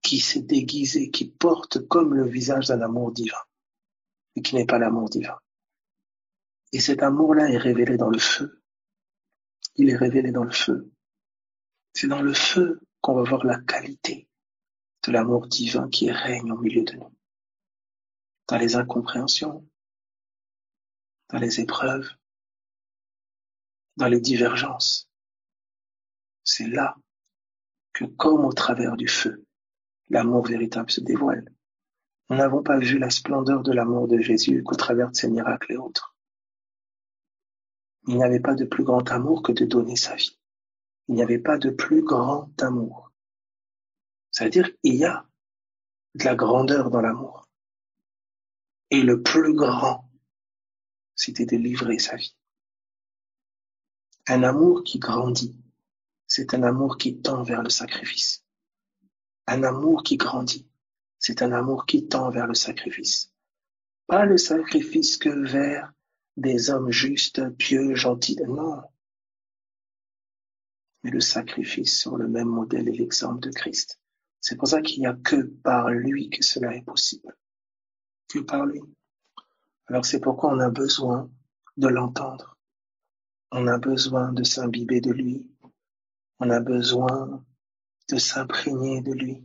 A: qui s'est déguisé, qui porte comme le visage d'un amour divin, mais qui n'est pas l'amour divin. Et cet amour-là est révélé dans le feu. Il est révélé dans le feu. C'est dans le feu qu'on va voir la qualité de l'amour divin qui règne au milieu de nous. Dans les incompréhensions, dans les épreuves, dans les divergences. C'est là que, comme au travers du feu, l'amour véritable se dévoile. Nous n'avons pas vu la splendeur de l'amour de Jésus qu'au travers de ses miracles et autres. Il n'y avait pas de plus grand amour que de donner sa vie. Il n'y avait pas de plus grand amour. C'est-à-dire qu'il y a de la grandeur dans l'amour. Et le plus grand, c'était de livrer sa vie. Un amour qui grandit, c'est un amour qui tend vers le sacrifice. Un amour qui grandit, c'est un amour qui tend vers le sacrifice. Pas le sacrifice que vers des hommes justes, pieux, gentils, non. Mais le sacrifice sur le même modèle et l'exemple de Christ. C'est pour ça qu'il n'y a que par lui que cela est possible. Que par lui. Alors c'est pourquoi on a besoin de l'entendre. On a besoin de s'imbiber de lui. On a besoin de s'imprégner de lui.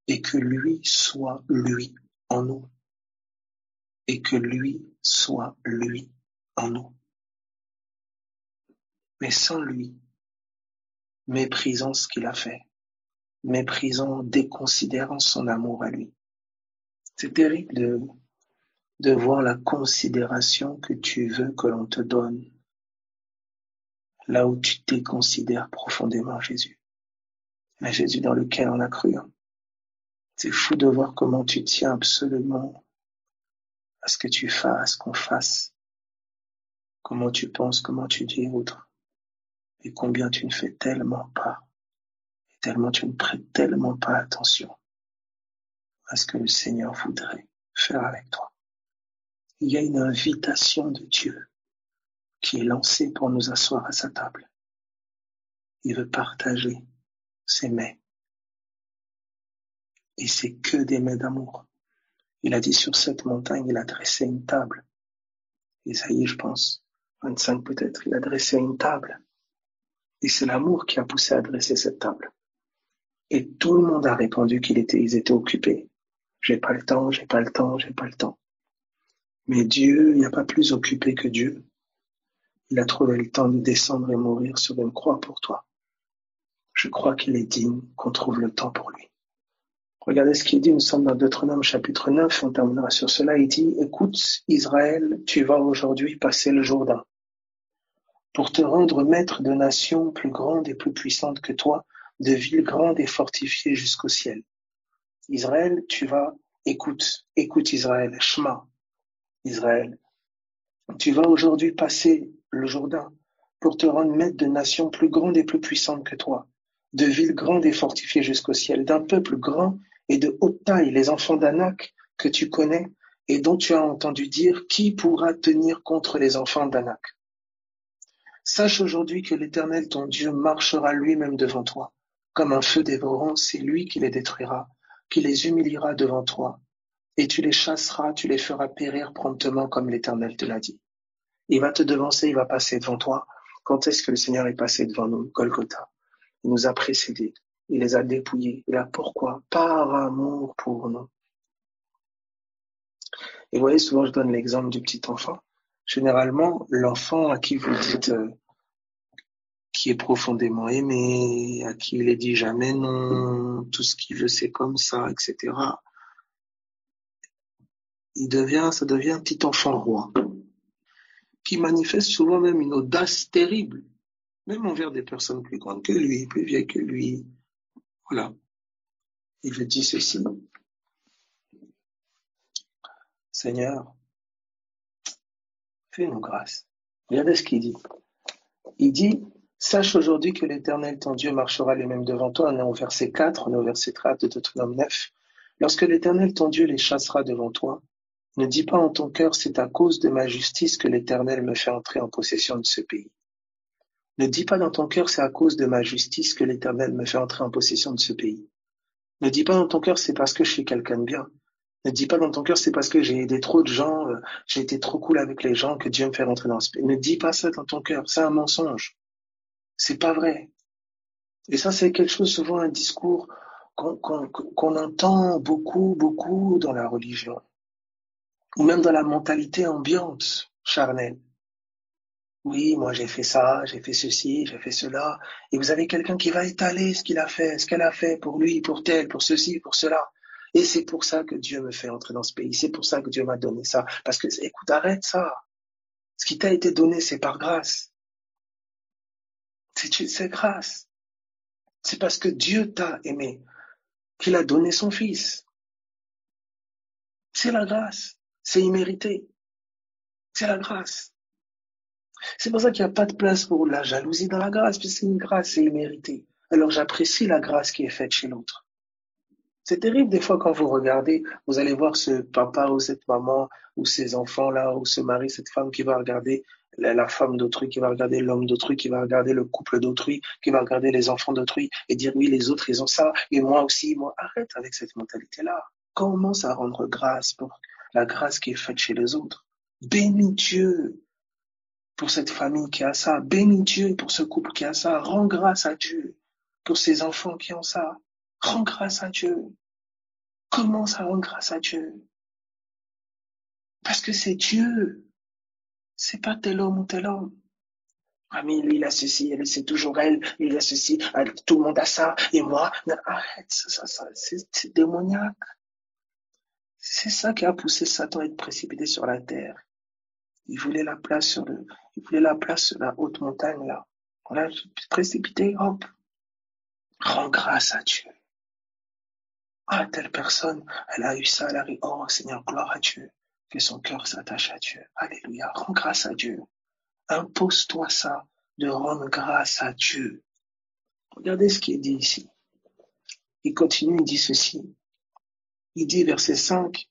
A: Et que lui soit lui en nous. Et que lui soit lui en nous. Mais sans lui, méprisant ce qu'il a fait, méprisant, déconsidérant son amour à lui. C'est terrible de voir la considération que tu veux que l'on te donne, là où tu déconsidères profondément Jésus. Un Jésus dans lequel on a cru. C'est fou de voir comment tu tiens absolument à ce que tu fasses, qu'on fasse, comment tu penses, comment tu dis autre, et combien tu ne fais tellement pas, et tellement tu ne prêtes tellement pas attention à ce que le Seigneur voudrait faire avec toi. Il y a une invitation de Dieu qui est lancée pour nous asseoir à sa table. Il veut partager ses mets. Et c'est que des mets d'amour. Il a dit sur cette montagne, il a dressé une table. Isaïe, je pense, 25 peut-être, il a dressé une table. Et c'est l'amour qui a poussé à dresser cette table. Et tout le monde a répondu qu'ils étaient occupés. J'ai pas le temps, j'ai pas le temps, j'ai pas le temps. Mais Dieu, il n'y a pas plus occupé que Dieu. Il a trouvé le temps de descendre et mourir sur une croix pour toi. Je crois qu'il est digne qu'on trouve le temps pour lui. Regardez ce qu'il dit, nous sommes dans Deutéronome chapitre 9, on terminera sur cela. Il dit, écoute Israël, tu vas aujourd'hui passer le Jourdain pour te rendre maître de nations plus grandes et plus puissantes que toi, de villes grandes et fortifiées jusqu'au ciel. Israël, écoute Israël, Shema, Israël. Tu vas aujourd'hui passer le Jourdain pour te rendre maître de nations plus grandes et plus puissantes que toi, de villes grandes et fortifiées jusqu'au ciel, d'un peuple grand et de haute taille, les enfants d'Anak que tu connais et dont tu as entendu dire, qui pourra tenir contre les enfants d'Anak? Sache aujourd'hui que l'Éternel, ton Dieu, marchera lui-même devant toi. Comme un feu dévorant, c'est lui qui les détruira, qui les humiliera devant toi. Et tu les chasseras, tu les feras périr promptement comme l'Éternel te l'a dit. Il va te devancer, il va passer devant toi. Quand est-ce que le Seigneur est passé devant nous, Golgotha? Il nous a précédés, il les a dépouillés. Et là, pourquoi? Par amour pour nous. Et vous voyez, souvent je donne l'exemple du petit enfant. Généralement, l'enfant à qui vous dites qui est profondément aimé, à qui il est dit jamais non, tout ce qu'il veut c'est comme ça, etc. Ça devient un petit enfant roi, qui manifeste souvent même une audace terrible, même envers des personnes plus grandes que lui, plus vieilles que lui. Voilà. Il veut dire ceci. Seigneur, fais-nous grâce. Regardez ce qu'il dit. Il dit, sache aujourd'hui que l'Éternel, ton Dieu, marchera lui-même devant toi. On est au verset 4, on est au verset 3 de Deutéronome 9. Lorsque l'Éternel, ton Dieu, les chassera devant toi, ne dis pas en ton cœur, c'est à cause de ma justice que l'Éternel me fait entrer en possession de ce pays. Ne dis pas dans ton cœur, c'est à cause de ma justice que l'Éternel me fait entrer en possession de ce pays. Ne dis pas dans ton cœur, c'est parce que je suis quelqu'un de bien. Ne dis pas dans ton cœur, c'est parce que j'ai aidé trop de gens, j'ai été trop cool avec les gens que Dieu me fait rentrer dans ce pays. Ne dis pas ça dans ton cœur, c'est un mensonge. C'est pas vrai. Et ça, c'est quelque chose, souvent un discours qu'on entend beaucoup dans la religion. Ou même dans la mentalité ambiante, charnelle. Oui, moi j'ai fait ça, j'ai fait ceci, j'ai fait cela. Et vous avez quelqu'un qui va étaler ce qu'il a fait, ce qu'elle a fait pour lui, pour tel, pour ceci, pour cela. Et c'est pour ça que Dieu me fait entrer dans ce pays. C'est pour ça que Dieu m'a donné ça. Parce que, écoute, arrête ça. Ce qui t'a été donné, c'est par grâce. C'est grâce. C'est parce que Dieu t'a aimé qu'il a donné son Fils. C'est la grâce. C'est immérité. C'est la grâce. C'est pour ça qu'il n'y a pas de place pour la jalousie dans la grâce, puisque c'est une grâce, c'est immérité. Alors j'apprécie la grâce qui est faite chez l'autre. C'est terrible des fois quand vous regardez, vous allez voir ce papa ou cette maman ou ces enfants-là ou ce mari, cette femme qui va regarder la femme d'autrui, qui va regarder l'homme d'autrui, qui va regarder le couple d'autrui, qui va regarder les enfants d'autrui et dire oui, les autres, ils ont ça et moi aussi, moi. Arrête avec cette mentalité-là. Commence à rendre grâce pour la grâce qui est faite chez les autres. Bénis Dieu pour cette famille qui a ça. Bénis Dieu pour ce couple qui a ça. Rends grâce à Dieu pour ces enfants qui ont ça. Rends grâce à Dieu. Commence à rendre grâce à Dieu. Parce que c'est Dieu. C'est pas tel homme ou tel homme. Ah mais lui il a ceci, elle c'est toujours elle, lui il a ceci, tout le monde a ça, et moi, non, arrête, ça, c'est démoniaque. C'est ça qui a poussé Satan à être précipité sur la terre. Il voulait la place sur la haute montagne là. On l'a précipité, hop. Rends grâce à Dieu. Ah, telle personne, elle a eu ça, elle a eu, oh Seigneur, gloire à Dieu. Que son cœur s'attache à Dieu. Alléluia. Rends grâce à Dieu. Impose-toi ça, de rendre grâce à Dieu. Regardez ce qui est dit ici. Il continue, il dit ceci. Il dit, verset 5,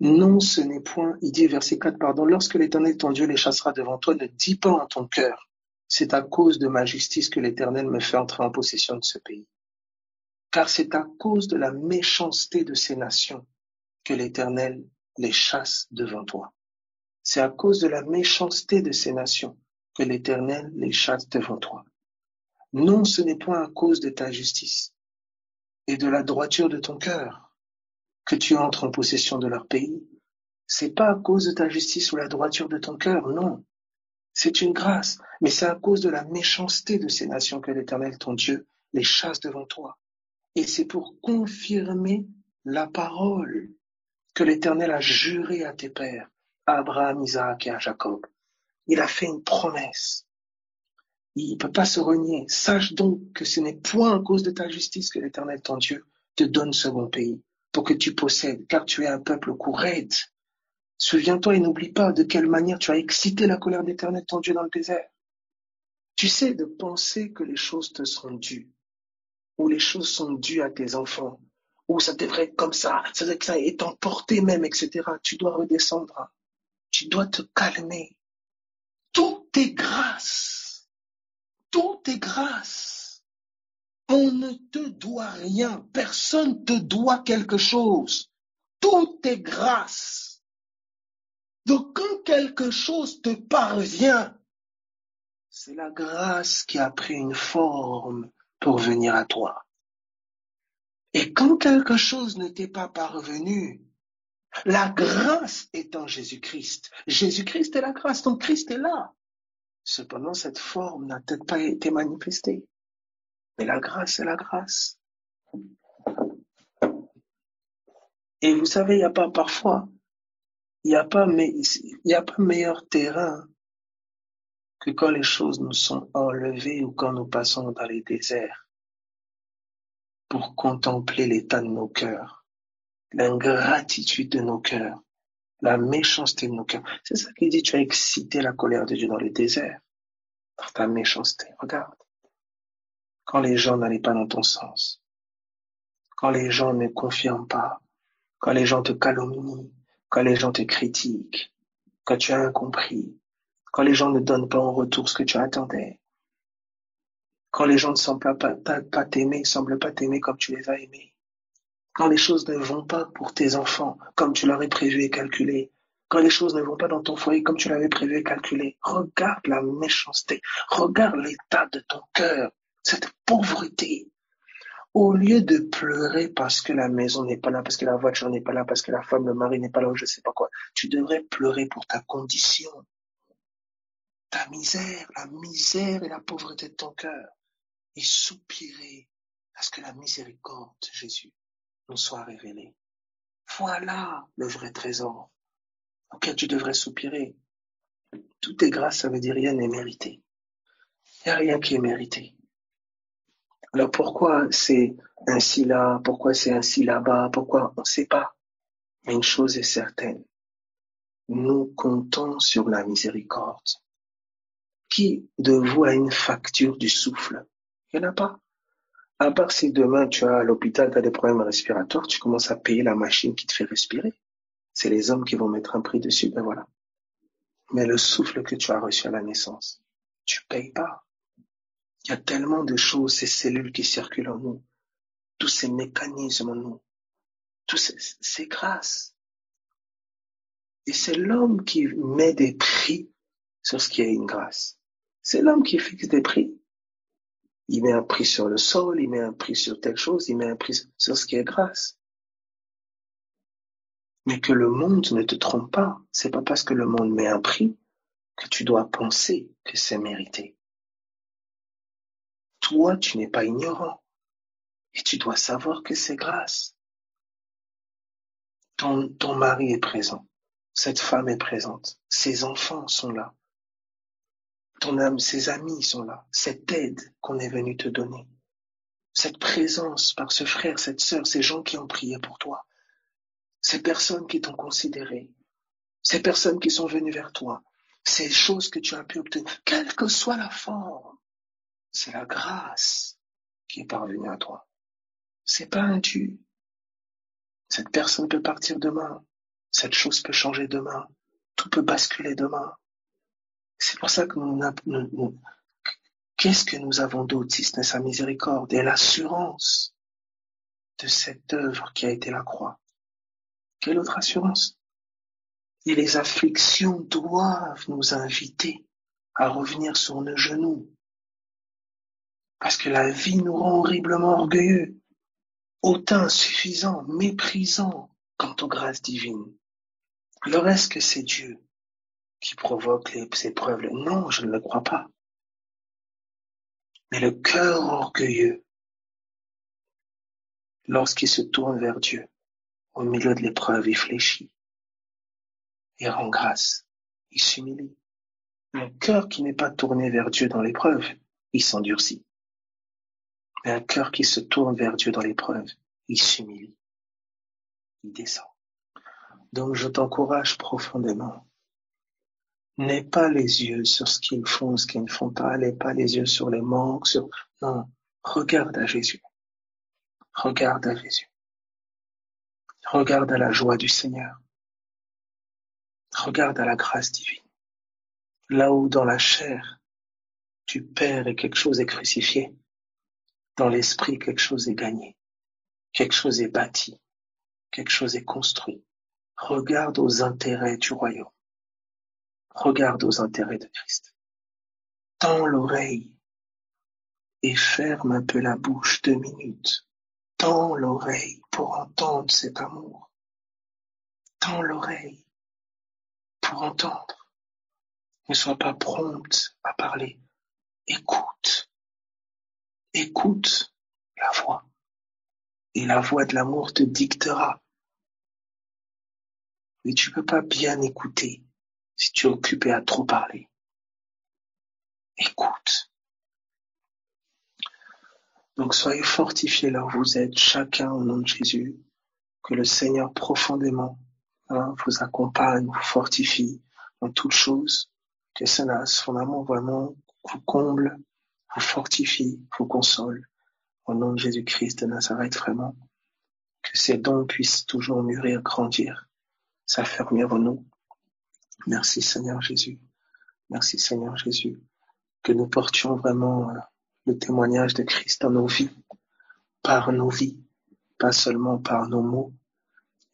A: non, ce n'est point, il dit, verset 4, pardon, lorsque l'Éternel ton Dieu les chassera devant toi, ne dis pas en ton cœur, c'est à cause de ma justice que l'Éternel me fait entrer en possession de ce pays. Car c'est à cause de la méchanceté de ces nations que l'Éternel les chasse devant toi. C'est à cause de la méchanceté de ces nations que l'Éternel les chasse devant toi. Non, ce n'est point à cause de ta justice et de la droiture de ton cœur que tu entres en possession de leur pays. C'est pas à cause de ta justice ou la droiture de ton cœur, non. C'est une grâce, mais c'est à cause de la méchanceté de ces nations que l'Éternel, ton Dieu, les chasse devant toi. Et c'est pour confirmer la parole que l'Éternel a juré à tes pères, à Abraham, Isaac et à Jacob. Il a fait une promesse. Il ne peut pas se renier. Sache donc que ce n'est point à cause de ta justice que l'Éternel, ton Dieu, te donne ce bon pays, pour que tu possèdes, car tu es un peuple couraide. Souviens-toi et n'oublie pas de quelle manière tu as excité la colère d'Éternel, ton Dieu, dans le désert. Tu sais de penser que les choses te seront dues, ou les choses sont dues à tes enfants, ou ça devrait être comme ça devrait être ça, et t'emporter même, etc. Tu dois redescendre. Tu dois te calmer. Tout est grâce. Tout est grâce. On ne te doit rien. Personne te doit quelque chose. Tout est grâce. Donc quand quelque chose te parvient, C'est la grâce qui a pris une forme pour venir à toi. Et quand quelque chose ne t'est pas parvenu, la grâce est en Jésus-Christ. Jésus-Christ est la grâce, donc Christ est là. Cependant, cette forme n'a peut-être pas été manifestée. Mais la grâce est la grâce. Et vous savez, il n'y a pas parfois, il n'y a pas meilleur terrain que quand les choses nous sont enlevées ou quand nous passons dans les déserts pour contempler l'état de nos cœurs, l'ingratitude de nos cœurs, la méchanceté de nos cœurs. C'est ça qu'il dit, tu as excité la colère de Dieu dans le désert, par ta méchanceté. Regarde, quand les gens n'allaient pas dans ton sens, quand les gens ne confirment pas, quand les gens te calomnient, quand les gens te critiquent, quand tu as incompris, quand les gens ne donnent pas en retour ce que tu attendais, quand les gens ne semblent pas t'aimer, semblent pas t'aimer comme tu les as aimés, quand les choses ne vont pas pour tes enfants comme tu l'avais prévu et calculé, quand les choses ne vont pas dans ton foyer comme tu l'avais prévu et calculé, regarde la méchanceté, regarde l'état de ton cœur, cette pauvreté. Au lieu de pleurer parce que la maison n'est pas là, parce que la voiture n'est pas là, parce que la femme, le mari n'est pas là, ou je sais pas quoi, tu devrais pleurer pour ta condition, ta misère, la misère et la pauvreté de ton cœur, et soupirer à ce que la miséricorde de Jésus nous soit révélée. Voilà le vrai trésor auquel tu devrais soupirer. Tout est grâce, ça veut dire rien n'est mérité. Il n'y a rien qui est mérité. Alors pourquoi c'est ainsi là, pourquoi c'est ainsi là-bas, pourquoi on ne sait pas. Mais une chose est certaine, nous comptons sur la miséricorde. Qui de vous a une facture du souffle? Il n'y en a pas. À part si demain tu as à l'hôpital, tu as des problèmes respiratoires, tu commences à payer la machine qui te fait respirer. C'est les hommes qui vont mettre un prix dessus, ben voilà. Mais le souffle que tu as reçu à la naissance, tu payes pas. Il y a tellement de choses, ces cellules qui circulent en nous, tous ces mécanismes en nous, c'est grâce. Et c'est l'homme qui met des prix sur ce qui est une grâce. C'est l'homme qui fixe des prix. Il met un prix sur le sol, il met un prix sur telle chose, il met un prix sur ce qui est grâce. Mais que le monde ne te trompe pas. C'est pas parce que le monde met un prix que tu dois penser que c'est mérité. Toi, tu n'es pas ignorant. Et tu dois savoir que c'est grâce. Ton mari est présent. Cette femme est présente. Ses enfants sont là. Ton âme, ses amis sont là. Cette aide qu'on est venu te donner. Cette présence par ce frère, cette sœur, ces gens qui ont prié pour toi. Ces personnes qui t'ont considéré. Ces personnes qui sont venues vers toi. Ces choses que tu as pu obtenir. Quelle que soit la forme. C'est la grâce qui est parvenue à toi. C'est pas un dû. Cette personne peut partir demain. Cette chose peut changer demain. Tout peut basculer demain. C'est pour ça que qu'est-ce que nous avons d'autre si ce n'est sa miséricorde et l'assurance de cette œuvre qui a été la croix? Quelle autre assurance? Et les afflictions doivent nous inviter à revenir sur nos genoux. Parce que la vie nous rend horriblement orgueilleux, hautain, insuffisant, méprisant quant aux grâces divines. Alors est-ce que c'est Dieu qui provoque ces épreuves? Non, je ne le crois pas. Mais le cœur orgueilleux, lorsqu'il se tourne vers Dieu, au milieu de l'épreuve, il fléchit, il rend grâce, il s'humilie. Un cœur qui n'est pas tourné vers Dieu dans l'épreuve, il s'endurcit. Mais un cœur qui se tourne vers Dieu dans l'épreuve, il s'humilie, il descend. Donc je t'encourage profondément. N'aie pas les yeux sur ce qu'ils font, ce qu'ils ne font pas. N'aie pas les yeux sur les manques. Non, regarde à Jésus. Regarde à Jésus. Regarde à la joie du Seigneur. Regarde à la grâce divine. Là où dans la chair, tu perds et quelque chose est crucifié, dans l'esprit, quelque chose est gagné. Quelque chose est bâti. Quelque chose est construit. Regarde aux intérêts du royaume. Regarde aux intérêts de Christ. Tends l'oreille et ferme un peu la bouche 2 minutes. Tends l'oreille pour entendre cet amour. Tends l'oreille pour entendre. Ne sois pas prompte à parler. Écoute. Écoute la voix. Et la voix de l'amour te dictera. Mais tu peux pas bien écouter si tu es occupé à trop parler. Écoute. Donc soyez fortifiés là où vous êtes, chacun au nom de Jésus. Que le Seigneur profondément vous accompagne, vous fortifie dans toutes choses. Que son amour vraiment vous comble, vous fortifie, vous console. Au nom de Jésus-Christ de Nazareth, vraiment. Que ces dons puissent toujours mûrir, grandir, s'affermir en nous. Merci Seigneur Jésus. Merci Seigneur Jésus. Que nous portions vraiment le témoignage de Christ dans nos vies, par nos vies, pas seulement par nos mots,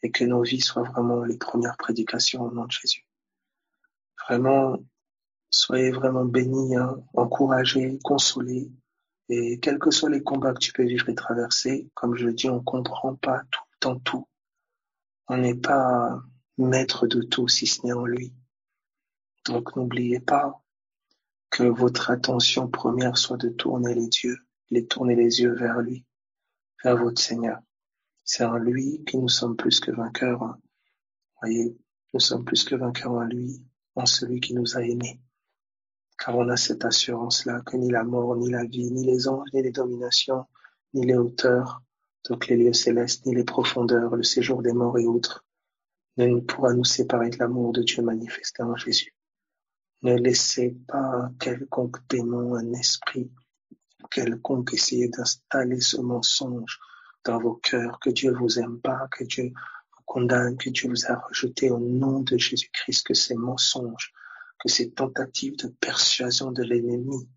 A: et que nos vies soient vraiment les premières prédications au nom de Jésus. Vraiment, soyez vraiment bénis, encouragés, consolés, et quels que soient les combats que tu peux vivre et traverser, comme je le dis, on ne comprend pas tout le temps tout. On n'est pas maître de tout si ce n'est en lui. Donc n'oubliez pas que votre attention première soit de tourner les yeux vers lui, vers votre Seigneur. C'est en lui que nous sommes plus que vainqueurs. Voyez, nous sommes plus que vainqueurs en lui, en celui qui nous a aimés. Car on a cette assurance-là que ni la mort, ni la vie, ni les anges, ni les dominations, ni les hauteurs, donc les lieux célestes, ni les profondeurs, le séjour des morts et autres, ne pourra nous séparer de l'amour de Dieu manifesté en Jésus. Ne laissez pas un quelconque démon, un esprit quelconque essayer d'installer ce mensonge dans vos cœurs, que Dieu vous aime pas, que Dieu vous condamne, que Dieu vous a rejeté au nom de Jésus-Christ, que ces mensonges, que ces tentatives de persuasion de l'ennemi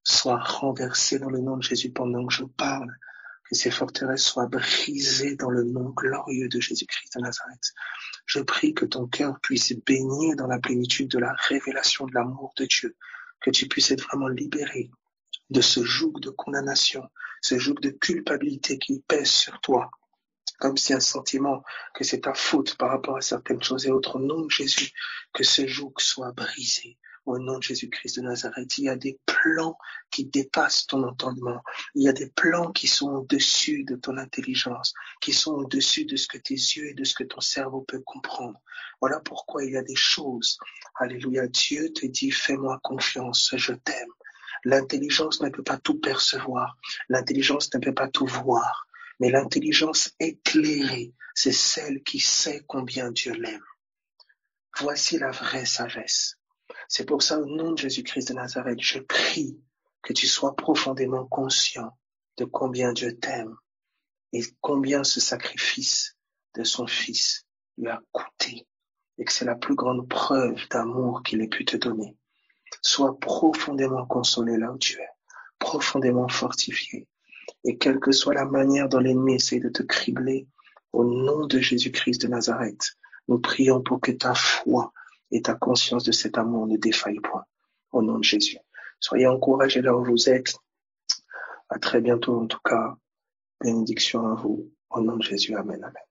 A: soient renversées dans le nom de Jésus pendant que je parle, que ces forteresses soient brisées dans le nom glorieux de Jésus-Christ de Nazareth. Je prie que ton cœur puisse baigner dans la plénitude de la révélation de l'amour de Dieu, que tu puisses être vraiment libéré de ce joug de condamnation, ce joug de culpabilité qui pèse sur toi, comme si un sentiment que c'est ta faute par rapport à certaines choses et autres. Au nom de Jésus, que ce joug soit brisé. Au nom de Jésus-Christ de Nazareth, il y a des plans qui dépassent ton entendement. Il y a des plans qui sont au-dessus de ton intelligence, qui sont au-dessus de ce que tes yeux et de ce que ton cerveau peut comprendre. Voilà pourquoi il y a des choses. Alléluia, Dieu te dit, fais-moi confiance, je t'aime. L'intelligence ne peut pas tout percevoir. L'intelligence ne peut pas tout voir. Mais l'intelligence éclairée, c'est celle qui sait combien Dieu l'aime. Voici la vraie sagesse. C'est pour ça, au nom de Jésus-Christ de Nazareth, je prie que tu sois profondément conscient de combien Dieu t'aime et combien ce sacrifice de son Fils lui a coûté et que c'est la plus grande preuve d'amour qu'il ait pu te donner. Sois profondément consolé là où tu es, profondément fortifié. Et quelle que soit la manière dont l'ennemi essaie de te cribler, au nom de Jésus-Christ de Nazareth, nous prions pour que ta foi et ta conscience de cet amour ne défaillent point. Au nom de Jésus. Soyez encouragés là où vous êtes. À très bientôt en tout cas. Bénédiction à vous. Au nom de Jésus. Amen. Amen.